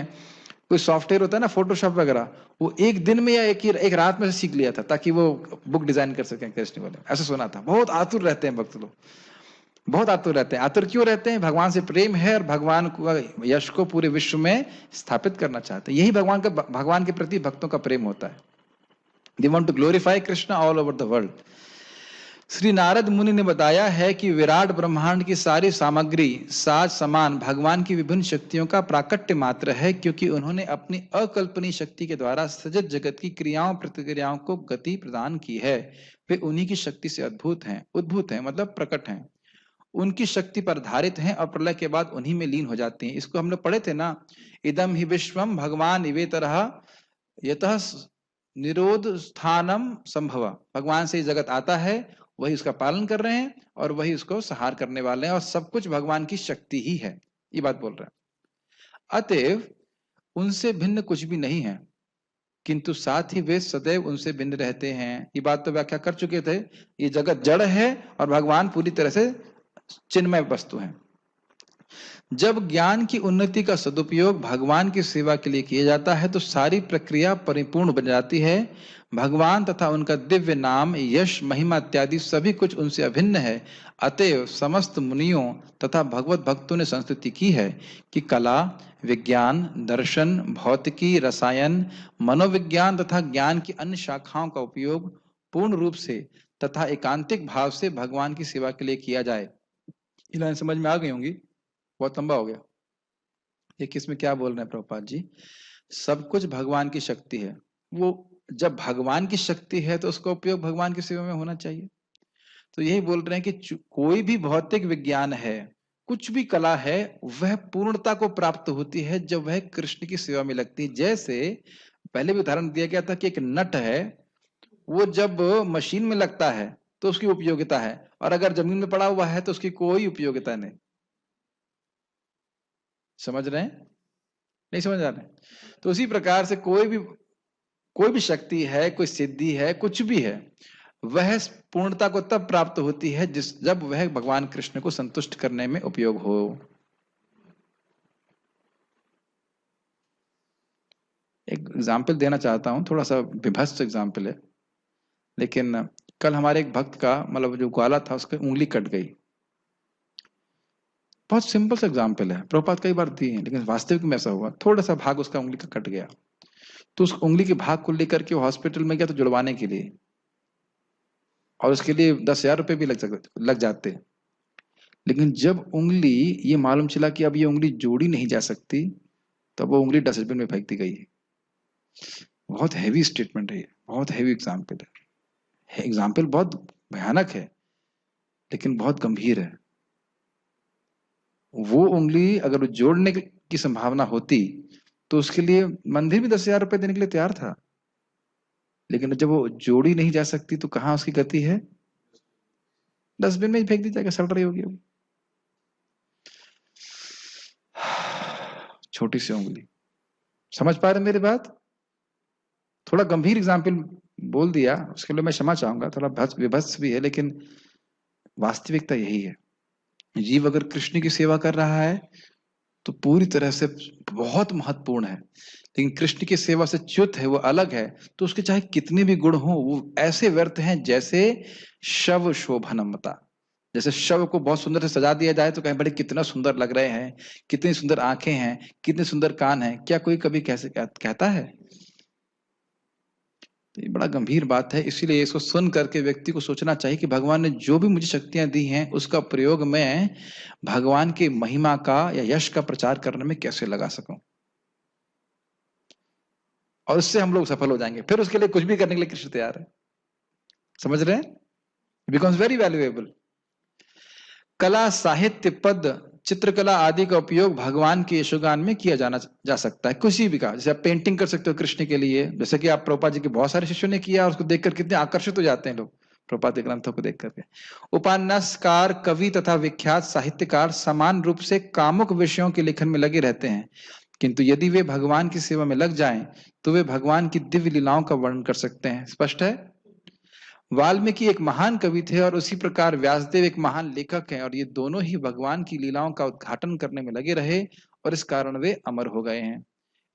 कोई सॉफ्टवेयर होता है ना फोटोशॉप वगैरह, वो एक दिन में या एक रात में से सीख लिया था ताकि वो बुक डिजाइन कर सकें कृष्ण वाले, ऐसा सुना था। बहुत आतुर रहते हैं भक्त लोग, बहुत आतुर रहते हैं। आतुर क्यों रहते हैं? भगवान से प्रेम है और भगवान को यश को पूरे विश्व में स्थापित करना चाहते हैं। यही भगवान के प्रति भक्तों का प्रेम होता है। They want to glorify Krishna all over the world. Shri Narad Muni ने बताया है कि विराट ब्रह्मांड की सारी सामग्री साज सामान भगवान की विभिन्न शक्तियों का प्राकट्य मात्र है, क्योंकि उन्होंने अपनी अकल्पनीय शक्ति के द्वारा सजत जगत की क्रियाओं प्रतिक्रियाओं को गति प्रदान की है। वे उन्हीं की शक्ति से अद्भुत हैं, उद्भूत हैं मतलब प्रकट हैं, उनकी शक्ति पर आधारित हैं और प्रलय के बाद उन्हीं में लीन हो जाती हैं। इसको हम लोग पढ़े थे ना, इदम ही विश्वम भगवान इवेतरः यतः निरोध स्थानम संभव। भगवान से जगत आता है, वही उसका पालन कर रहे हैं और वही उसको संहार करने वाले हैं, और सब कुछ भगवान की शक्ति ही है, ये बात बोल रहे हैं। अतएव उनसे भिन्न कुछ भी नहीं है, किंतु साथ ही वे सदैव उनसे भिन्न रहते हैं। ये बात तो व्याख्या कर चुके थे। ये जगत जड़ है और भगवान पूरी तरह से चिन्मय वस्तु है। जब ज्ञान की उन्नति का सदुपयोग भगवान की सेवा के लिए किया जाता है तो सारी प्रक्रिया परिपूर्ण बन जाती है। भगवान तथा उनका दिव्य नाम, यश, महिमा इत्यादि सभी कुछ उनसे अभिन्न है। अतएव समस्त मुनियों तथा भगवत भक्तों ने संस्तुति की है कि कला, विज्ञान, दर्शन, भौतिकी, रसायन, मनोविज्ञान तथा ज्ञान की अन्य शाखाओं का उपयोग पूर्ण रूप से तथा एकांतिक भाव से भगवान की सेवा के लिए किया जाए। ये लाइन समझ में आ गई होंगी, बहुत लंबा हो गया। ये किसमें क्या बोल रहे हैं प्रभुपाद जी? सब कुछ भगवान की शक्ति है। वो जब भगवान की शक्ति है तो उसका उपयोग भगवान की सेवा में होना चाहिए। तो यही बोल रहे हैं कि कोई भी भौतिक विज्ञान है, कुछ भी कला है, वह पूर्णता को प्राप्त होती है जब वह कृष्ण की सेवा में लगती है। जैसे पहले भी उदाहरण दिया गया था कि एक नट है, वो जब मशीन में लगता है तो उसकी उपयोगिता है, और अगर जमीन में पड़ा हुआ है तो उसकी कोई उपयोगिता नहीं। समझ रहे हैं? नहीं समझ आ रहे? तो उसी प्रकार से कोई भी शक्ति है, कोई सिद्धि है, कुछ भी है, वह पूर्णता को तब प्राप्त होती है जब वह भगवान कृष्ण को संतुष्ट करने में उपयोग हो। एक एग्जाम्पल देना चाहता हूं, थोड़ा सा विभत्स एग्जाम्पल है, लेकिन कल हमारे एक भक्त का मतलब जो ग्वाला था उसकी उंगली कट गई। बहुत सिंपल सा एग्जाम्पल है, प्रभुपाद कई बार दिए हैं, लेकिन वास्तविक में ऐसा हुआ। थोड़ा सा भाग उसका उंगली का कट गया, तो उस उंगली के भाग को लेकर के वो हॉस्पिटल में गया तो जुड़वाने के लिए, और उसके लिए 10,000 रुपए भी लग जाते। लेकिन जब उंगली ये मालूम चला कि अब ये उंगली जोड़ी नहीं जा सकती, तब वो उंगली डस्टबिन में फेंक दी गई। बहुत हैवी स्टेटमेंट है ये, बहुत हैवी एग्जाम्पल है। एग्जाम्पल बहुत भयानक है लेकिन बहुत गंभीर है। वो उंगली अगर जोड़ने की संभावना होती तो उसके लिए मंदिर भी 10,000 रुपए देने के लिए तैयार था, लेकिन जब वो जोड़ी नहीं जा सकती तो कहाँ उसकी गति है? डस्टबिन में ही फेंक दी जाएगा, सड़ रही होगी। छोटी सी उंगली, समझ पा रहे मेरी बात? थोड़ा गंभीर एग्जाम्पल बोल दिया, उसके लिए मैं क्षमा चाहूंगा, थोड़ा विभत्स भी है, लेकिन वास्तविकता यही है। जीव अगर कृष्ण की सेवा कर रहा है तो पूरी तरह से बहुत महत्वपूर्ण है, लेकिन कृष्ण की सेवा से च्युत है, वो अलग है, तो उसके चाहे कितने भी गुण हो वो ऐसे व्यर्थ हैं जैसे शव शोभनमता। जैसे शव को बहुत सुंदर से सजा दिया जाए तो कहें बड़े कितना सुंदर लग रहे हैं, कितनी सुंदर आंखें हैं, कितने सुंदर कान हैं, क्या कोई कभी कैसे कहता है? तो ये बड़ा गंभीर बात है। इसीलिए इसको सुन करके व्यक्ति को सोचना चाहिए कि भगवान ने जो भी मुझे शक्तियां दी हैं उसका प्रयोग मैं भगवान की महिमा का या यश का प्रचार करने में कैसे लगा सकूं, और उससे हम लोग सफल हो जाएंगे। फिर उसके लिए कुछ भी करने के लिए कृष्ण तैयार है। समझ रहे हैं? Becomes very valuable. कला, साहित्य, पद, चित्रकला आदि का उपयोग भगवान के यशोगान में किया जा सकता है, किसी भी का। जैसे आप पेंटिंग कर सकते हो कृष्ण के लिए, जैसे कि आप प्रभुपाद जी के बहुत सारे शिष्यों ने किया और उसको देखकर कितने आकर्षित हो जाते हैं लोग प्रभुपाद के ग्रंथों को देख करके। उपन्यासकार, कवि तथा विख्यात साहित्यकार समान रूप से कामुक विषयों के लेखन में लगे रहते हैं, किंतु यदि वे भगवान की सेवा में लग जाएं तो वे भगवान की दिव्य लीलाओं का वर्णन कर सकते हैं। स्पष्ट है? वाल्मीकि एक महान कवि थे और उसी प्रकार व्यासदेव एक महान लेखक हैं, और ये दोनों ही भगवान की लीलाओं का उद्घाटन करने में लगे रहे और इस कारण वे अमर हो गए हैं।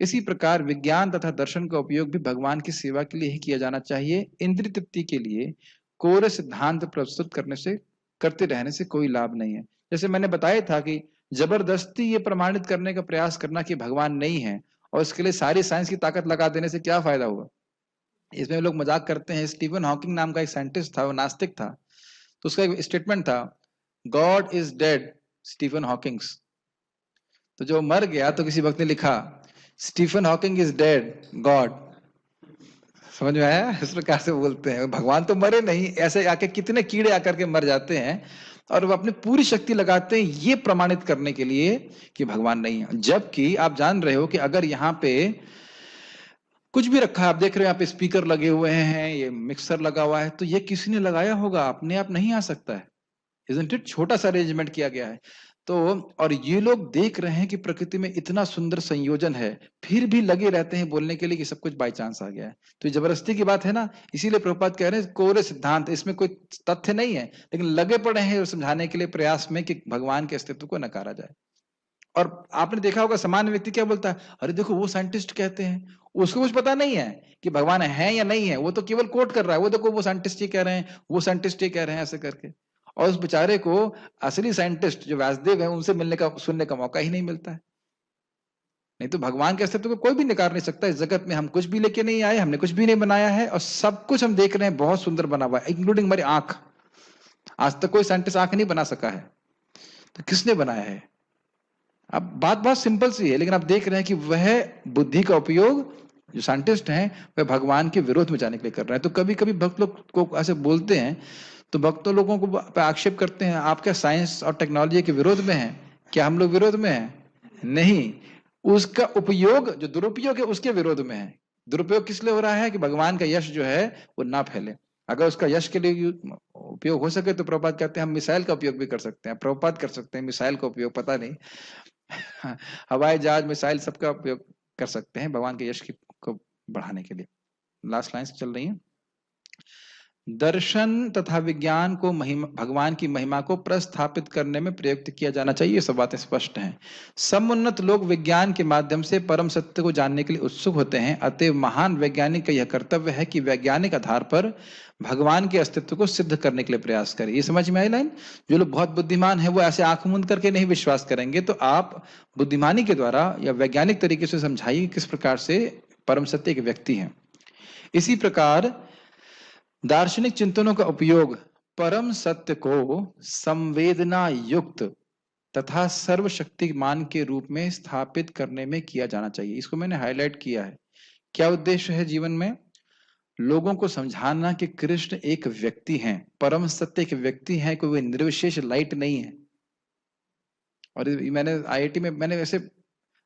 इसी प्रकार विज्ञान तथा दर्शन का उपयोग भी भगवान की सेवा के लिए ही किया जाना चाहिए। इंद्रिय तृप्ति के लिए कोरे सिद्धांत प्रस्तुत करते रहने से कोई लाभ नहीं है। जैसे मैंने बताया था कि जबरदस्ती ये प्रमाणित करने का प्रयास करना कि भगवान नहीं है और इसके लिए सारी साइंस की ताकत लगा देने से क्या फायदा होगा। इसमें लोग मजाक करते हैं। स्टीफन हॉकिंग नाम का एक साइंटिस्ट था, वो नास्तिक था, तो उसका एक स्टेटमेंट था, God is dead Stephen Hawkings. तो जो मर गया तो किसी वक्त ने लिखा Stephen Hawking is dead God. समझ में आया? इस प्रकार से बोलते हैं भगवान तो मरे नहीं। ऐसे आके कितने कीड़े आकर के मर जाते हैं और वो अपनी पूरी शक्ति लगाते हैं ये प्रमाणित करने के लिए कि भगवान नहीं है। जबकि आप जान रहे हो कि अगर यहाँ पे कुछ भी रखा है, आप देख रहे हो यहाँ पे स्पीकर लगे हुए हैं, ये मिक्सर लगा हुआ है, तो ये किसी ने लगाया होगा, अपने आप नहीं आ सकता है। Isn't it? छोटा सा अरेंजमेंट किया गया है। तो और ये लोग देख रहे हैं कि प्रकृति में इतना सुंदर संयोजन है, फिर भी लगे रहते हैं बोलने के लिए कि सब कुछ बाई चांस आ गया है। तो ये जबरदस्ती की बात है ना। इसीलिए प्रभुपाद कह रहे हैं कोरे सिद्धांत, इसमें कोई तथ्य नहीं है, लेकिन लगे पड़े हैं समझाने के लिए प्रयास में कि भगवान के अस्तित्व को नकारा जाए। और आपने देखा होगा सामान्य व्यक्ति क्या बोलता है, अरे देखो वो साइंटिस्ट कहते हैं, उसको कुछ पता नहीं है कि भगवान है या नहीं है, वो तो केवल कोट कर रहा है, वो देखो वो साइंटिस्ट ये कह रहे हैं, वो साइंटिस्ट ये कह रहे हैं, ऐसे करके। और उस बेचारे को असली साइंटिस्ट जो व्यासदेव है उनसे मिलने का सुनने का मौका ही नहीं मिलता है। नहीं तो भगवान के अस्तित्व को कोई भी नकार नहीं सकता। इस जगत में हम कुछ भी लेके नहीं आए, हमने कुछ भी नहीं बनाया है, और सब कुछ हम देख रहे हैं बहुत सुंदर बना हुआ है, इंक्लूडिंग हमारी आंख। आज तक कोई साइंटिस्ट आंख नहीं बना सका है, तो किसने बनाया है? अब बात बहुत सिंपल सी है, लेकिन आप देख रहे हैं कि वह बुद्धि का उपयोग जो साइंटिस्ट हैं वह भगवान के विरोध में जाने के लिए कर रहे हैं। तो कभी कभी भक्त लोग को ऐसे बोलते हैं तो भक्तों लोगों को आक्षेप करते हैं, आप क्या साइंस और टेक्नोलॉजी के विरोध में हैं? क्या हम लोग विरोध में हैं? नहीं, उसका उपयोग जो दुरुपयोग है उसके विरोध में है। दुरुपयोग किस लिए हो रहा है कि भगवान का यश जो है वो ना फैले। अगर उसका यश के लिए उपयोग हो सके तो प्रभुपाद कहते हैं हम मिसाइल का उपयोग भी कर सकते हैं। प्रभुपाद कर सकते हैं मिसाइल का उपयोग, पता नहीं हवाई जहाज मिसाइल सबका उपयोग कर सकते हैं भगवान के यश को बढ़ाने के लिए। लास्ट लाइन चल रही है। दर्शन तथा विज्ञान को भगवान की महिमा को प्रस्थापित करने में प्रयुक्त किया जाना चाहिए। ये सब बातें स्पष्ट हैं। समुन्नत लोग विज्ञान के माध्यम से परम सत्य को जानने के लिए उत्सुक होते हैं। अतएव महान वैज्ञानिक का यह कर्तव्य है कि वैज्ञानिक आधार पर भगवान के अस्तित्व को सिद्ध करने के लिए प्रयास करें। ये समझ में आई लाइन? जो लोग बहुत बुद्धिमान है वो ऐसे आंख मूंद करके नहीं विश्वास करेंगे। तो आप बुद्धिमानी के द्वारा या वैज्ञानिक तरीके से समझाइए किस प्रकार से परम सत्य एक व्यक्ति है। इसी प्रकार दार्शनिक चिंतनों का उपयोग परम सत्य को संवेदना युक्त तथा सर्वशक्तिमान के रूप में स्थापित करने में किया जाना चाहिए। इसको मैंने हाईलाइट किया है। क्या उद्देश्य है जीवन में? लोगों को समझाना कि कृष्ण एक व्यक्ति हैं, परम सत्य एक व्यक्ति हैं, कोई निर्विशेष लाइट नहीं है। और मैंने आईआईटी में मैंने ऐसे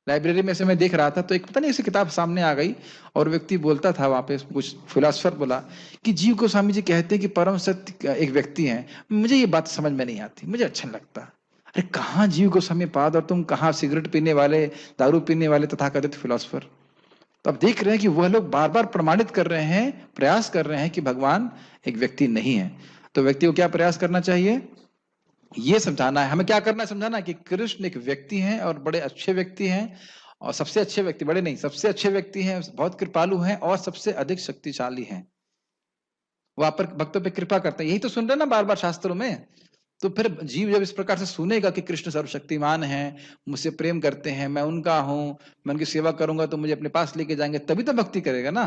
लाइब्रेरी में से मैं देख रहा था तो एक पता नहीं ऐसी किताब सामने आ गई और व्यक्ति बोलता था वहां पे, कुछ फिलोसफर बोला कि जीव गोस्वामी जी कहते हैं कि परम सत्य एक व्यक्ति हैं। मुझे ये बात समझ में नहीं आती, मुझे अच्छा नहीं लगता। अरे कहाँ जीव गोस्वामी पाद और तुम कहाँ सिगरेट पीने वाले, दारू पीने वाले तथाकथित फिलोसफर। तो अब देख रहे हैं कि वह लोग बार बार प्रमाणित कर रहे हैं, प्रयास कर रहे हैं कि भगवान एक व्यक्ति नहीं है। तो व्यक्ति को क्या प्रयास करना चाहिए? ये समझाना है, हमें क्या करना है? समझाना कि कृष्ण एक व्यक्ति हैं और बड़े अच्छे व्यक्ति हैं, और सबसे अच्छे व्यक्ति, बड़े नहीं, सबसे अच्छे व्यक्ति हैं, बहुत कृपालु हैं और सबसे अधिक शक्तिशाली हैं। वो आप पर भक्तों पे कृपा करते हैं। यही तो सुन रहे ना बार बार शास्त्रों में। तो फिर जीव जब इस प्रकार से सुनेगा कि कृष्ण सर्वशक्तिमान हैं, मुझसे प्रेम करते हैं, मैं उनका हूं, मैं उनकी सेवा करूंगा तो मुझे अपने पास लेके जाएंगे, तभी तो भक्ति करेगा ना।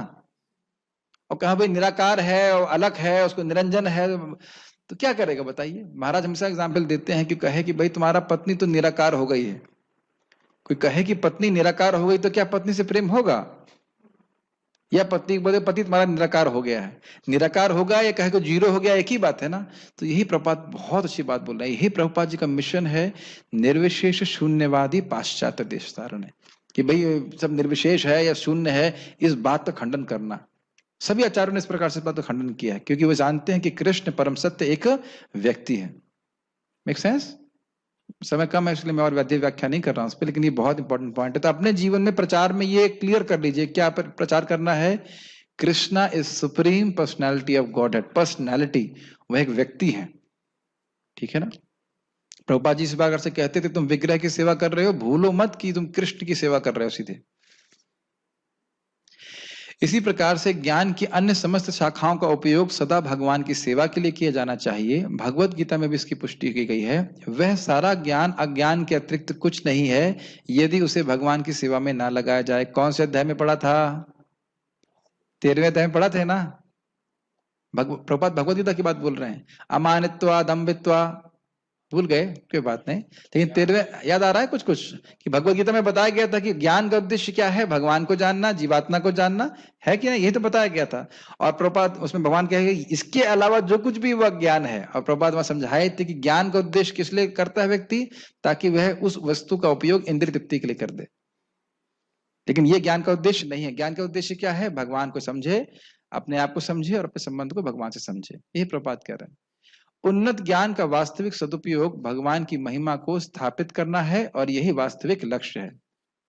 और कहा भाई निराकार है और अलग है, उसको निरंजन है, तो क्या करेगा बताइए? महाराज हमेशा एग्जाम्पल देते हैं कि कहे कि भाई तुम्हारा पत्नी तो निराकार हो गई है। कोई कहे कि पत्नी निराकार हो गई तो क्या पत्नी से प्रेम होगा? या पत्नी बोले पति तुम्हारा निराकार हो गया है, निराकार होगा या कहे को जीरो हो गया, एक ही बात है ना। तो यही प्रभुपाद बहुत अच्छी बात बोल रहे हैं। यही प्रभुपाद जी का मिशन है, निर्विशेष शून्यवादी पाश्चात्य देश धारण है, कि भाई सब निर्विशेष है या शून्य है, इस बात का खंडन करना। सभी आचार्यों ने इस प्रकार से बात का खंडन किया है, क्योंकि वो जानते हैं कि कृष्ण परम सत्य एक व्यक्ति है। Make sense? समय कम है इसलिए मैं और व्याख्या नहीं कर रहा हूं उस पर, लेकिन ये बहुत इंपॉर्टेंट पॉइंट है। तो अपने जीवन में प्रचार में ये क्लियर कर लीजिए, क्या प्रचार करना है? Krishna is supreme personality of God head. Personality, वह एक व्यक्ति है, ठीक है ना। प्रभुपाद जी इस बार से कहते थे तुम विग्रह की सेवा कर रहे हो, भूलो मत कि तुम कृष्ण की सेवा कर रहे हो सीधे। इसी प्रकार से ज्ञान की अन्य समस्त शाखाओं का उपयोग सदा भगवान की सेवा के लिए किया जाना चाहिए। भगवत गीता में भी इसकी पुष्टि की गई है। वह सारा ज्ञान अज्ञान के अतिरिक्त कुछ नहीं है यदि उसे भगवान की सेवा में ना लगाया जाए। कौन से अध्याय में पढ़ा था? 13वें अध्याय में पढ़ा थे ना? प्रभुपाद भगवत गीता की बात बोल रहे हैं। अमानित्वा दम्भित्वा भूल गए, कोई बात नहीं, लेकिन 13वें याद आ रहा है कुछ कुछ कि भगवत गीता में बताया गया था कि ज्ञान का उद्देश्य क्या है? भगवान को जानना, जीवात्मा को जानना है कि नहीं, यही तो बताया गया था। और प्रभुपाद उसमें भगवान कहे इसके अलावा जो कुछ भी वह ज्ञान है, और प्रभुपाद वहां समझाए थे कि ज्ञान का उद्देश्य किस लिए करता है व्यक्ति, ताकि वह उस वस्तु का उपयोग इंद्रिय तृप्ति के लिए कर दे। लेकिन ये ज्ञान का उद्देश्य नहीं है। ज्ञान का उद्देश्य क्या है? भगवान को समझे, अपने आप को समझे और अपने संबंध को भगवान से समझे। यही प्रभुपाद कह रहे हैं। उन्नत ज्ञान का वास्तविक सदुपयोग भगवान की महिमा को स्थापित करना है और यही वास्तविक लक्ष्य है।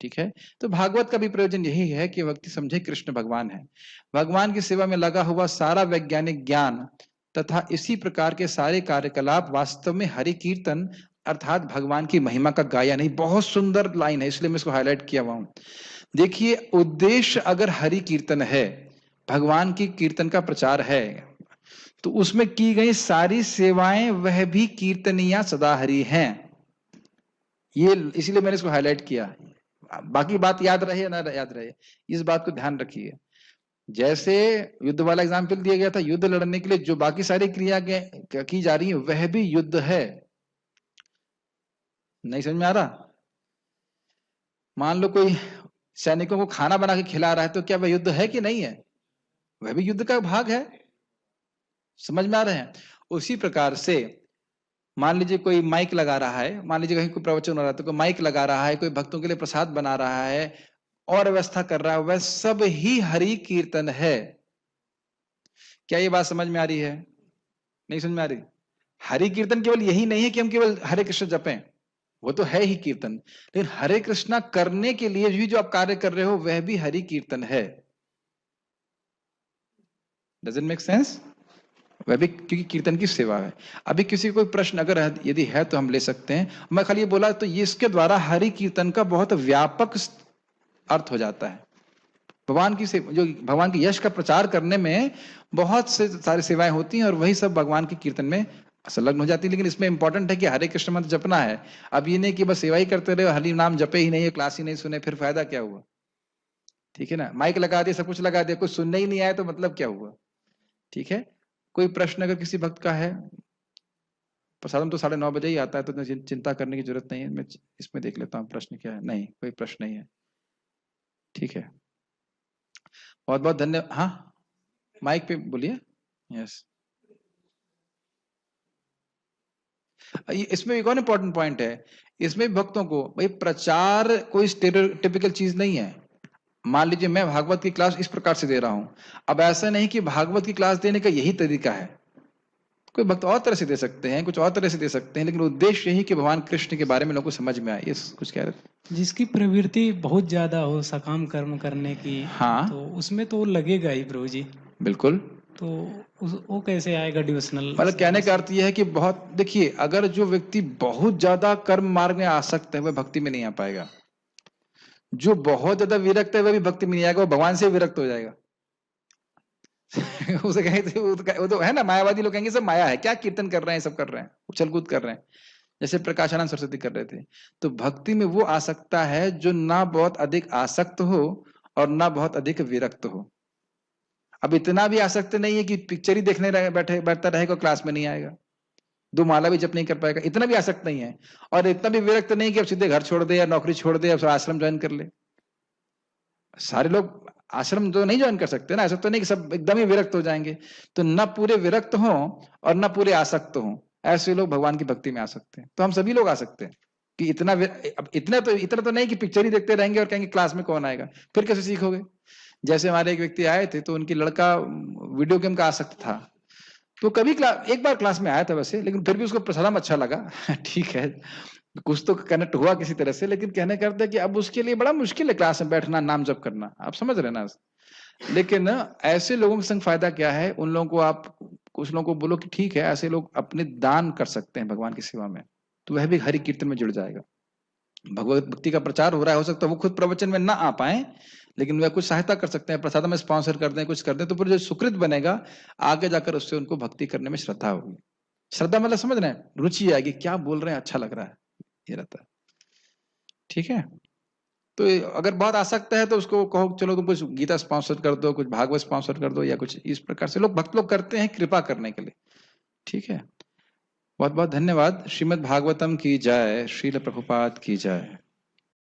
ठीक है, तो भागवत का भी प्रयोजन यही है कि व्यक्ति समझे कृष्ण भगवान है। भगवान की सेवा में लगा हुआ सारा वैज्ञानिक ज्ञान तथा इसी प्रकार के सारे कार्यकलाप वास्तव में हरि कीर्तन अर्थात भगवान की महिमा का गायन है। बहुत सुंदर लाइन है, इसलिए मैं इसको हाईलाइट किया हुआ हूं। देखिए, उद्देश्य अगर हरि कीर्तन है, भगवान की कीर्तन का प्रचार है, तो उसमें की गई सारी सेवाएं वह भी कीर्तनिया सदा हरि हैं। ये इसीलिए मैंने इसको हाईलाइट किया। बाकी बात याद रहे ना याद रहे, इस बात को ध्यान रखिए। जैसे युद्ध वाला एग्जाम्पल दिया गया था, युद्ध लड़ने के लिए जो बाकी सारी क्रिया की जा रही है वह भी युद्ध है। नहीं समझ में आ रहा? मान लो कोई सैनिकों को खाना बना के खिला रहा है, तो क्या वह युद्ध है कि नहीं है? वह भी युद्ध का भाग है। समझ में आ रहे हैं? उसी प्रकार से मान लीजिए कोई माइक लगा रहा है, मान लीजिए कहीं कोई प्रवचन हो रहा है तो कोई माइक लगा रहा है, कोई भक्तों के लिए प्रसाद बना रहा है और व्यवस्था कर रहा है, वह सब ही हरि कीर्तन है। क्या ये बात समझ में आ रही है? नहीं समझ में आ रही? हरि कीर्तन केवल यही नहीं है कि हम केवल हरे कृष्ण जपें, वो तो है ही कीर्तन, लेकिन हरे कृष्णा करने के लिए भी जो आप कार्य कर रहे हो वह भी हरि कीर्तन है। Doesn't make sense? वह भी क्योंकि कीर्तन की सेवा है। अभी किसी को कोई प्रश्न अगर यदि है तो हम ले सकते हैं। मैं खाली ये बोला तो ये इसके द्वारा हरि कीर्तन का बहुत व्यापक अर्थ हो जाता है। भगवान की जो भगवान की यश का प्रचार करने में बहुत से सारी सेवाएं होती हैं और वही सब भगवान के कीर्तन में संलग्न हो जाती है। लेकिन इसमें इंपॉर्टेंट है कि हरे कृष्ण मंत्र जपना है। अब ये नहीं कि बस सेवा ही करते रहे, हरि नाम जपे ही नहीं, क्लास ही नहीं सुने, फिर फायदा क्या हुआ? ठीक है ना, माइक लगा दिया, सब कुछ लगा दिया, कुछ सुनने ही नहीं आया तो मतलब क्या हुआ? ठीक है, कोई प्रश्न अगर किसी भक्त का है, प्रसादम तो 9:30 बजे ही आता है, तो चिंता करने की जरूरत नहीं है। मैं इसमें देख लेता हूँ प्रश्न क्या है। नहीं, कोई प्रश्न नहीं है। ठीक है, बहुत बहुत धन्यवाद। हाँ, माइक पे बोलिए। यस, इसमें एक और इम्पोर्टेंट पॉइंट है। इसमें भक्तों को भाई प्रचार कोई स्टेरियोटिपिकल चीज नहीं है। मान लीजिए मैं भागवत की क्लास इस प्रकार से दे रहा हूं, अब ऐसा नहीं कि भागवत की क्लास देने का यही तरीका है। कोई भक्त और तरह से दे सकते हैं, कुछ और तरह से दे सकते हैं, लेकिन उद्देश्य यही कि भगवान कृष्ण के बारे में लोगों को समझ में आए। ये कुछ कह रहे थे? जिसकी प्रवृत्ति बहुत ज्यादा हो सकाम कर्म करने की, हाँ, तो उसमें तो लगेगा ही प्रभु जी। बिल्कुल। तो वो कैसे आएगा डिवोशनल? मतलब कहने का अर्थ यह है कि बहुत, देखिए, अगर जो व्यक्ति बहुत ज्यादा कर्म मार्ग में आसक्त है वह भक्ति में नहीं आ पाएगा। जो बहुत ज्यादा विरक्त है वह भी भक्ति में नहीं आएगा, वो भगवान से विरक्त हो जाएगा। उसे कहेंगे वो तो है ना, मायावादी लोग कहेंगे सब माया है, क्या कीर्तन कर रहे हैं, सब कर रहे हैं, उछल कूद कर रहे हैं, जैसे प्रकाशानंद सरस्वती कर रहे थे। तो भक्ति में वो आ सकता है जो ना बहुत अधिक आसक्त हो और ना बहुत अधिक विरक्त हो। अब इतना भी आसक्त नहीं है कि पिक्चर ही देखने बैठता रहेगा, क्लास में नहीं आएगा, 2 माला भी जप नहीं कर पाएगा, इतना भी आसक्त नहीं है। और इतना भी विरक्त नहीं कि अब सीधे घर छोड़ दे या नौकरी छोड़ दे, अब आश्रम ज्वाइन कर ले। सारे लोग आश्रम तो नहीं ज्वाइन कर सकते ना, ऐसा तो नहीं कि सब एकदम ही विरक्त हो जाएंगे। तो ना पूरे विरक्त हो और ना पूरे आसक्त हो, ऐसे लोग भगवान की भक्ति में आ सकते हैं। तो हम सभी लोग आ सकते हैं कि इतना तो नहीं कि पिक्चर ही देखते रहेंगे और कहेंगे क्लास में कौन आएगा, फिर कैसे सीखोगे? जैसे हमारे एक व्यक्ति आए थे, तो उनकी लड़का वीडियो गेम का आसक्त था, तो कभी एक बार क्लास में आया था वैसे, लेकिन फिर भी उसको प्रसादम अच्छा लगा। ठीक है, कुछ तो कनेक्ट हुआ किसी तरह से, लेकिन कहने का अर्थ है कि अब उसके लिए बड़ा मुश्किल है क्लास में बैठना, नाम जप करना, आप समझ रहे ना। लेकिन ऐसे लोगों के संग फायदा क्या है? उन लोगों को आप कुछ लोगों को बोलो कि ठीक है, ऐसे लोग अपने दान कर सकते हैं भगवान की सेवा में, तो वह भी हरि कीर्तन में जुड़ जाएगा। भगवत भक्ति का प्रचार हो रहा है, हो सकता है वो खुद प्रवचन में ना आ पाए, लेकिन वह कुछ सहायता कर सकते हैं, प्रसाद में स्पॉन्सर कर दें, कुछ कर दें, तो फिर जो सुकृत बनेगा आगे जाकर उससे उनको भक्ति करने में श्रद्धा होगी। श्रद्धा मतलब समझ रहे हैं, रुचि आएगी, क्या बोल रहे हैं अच्छा लग रहा है, ये रहता है। ठीक है, तो अगर बहुत आसक्त है तो उसको कहो चलो तुम कुछ गीता स्पॉन्सर कर दो, कुछ भागवत स्पॉन्सर कर दो, या कुछ इस प्रकार से लोग भक्त लोग करते हैं कृपा करने के लिए। ठीक है, बहुत बहुत धन्यवाद। श्रीमद् भागवतम की जय, श्रील प्रभुपाद की जय।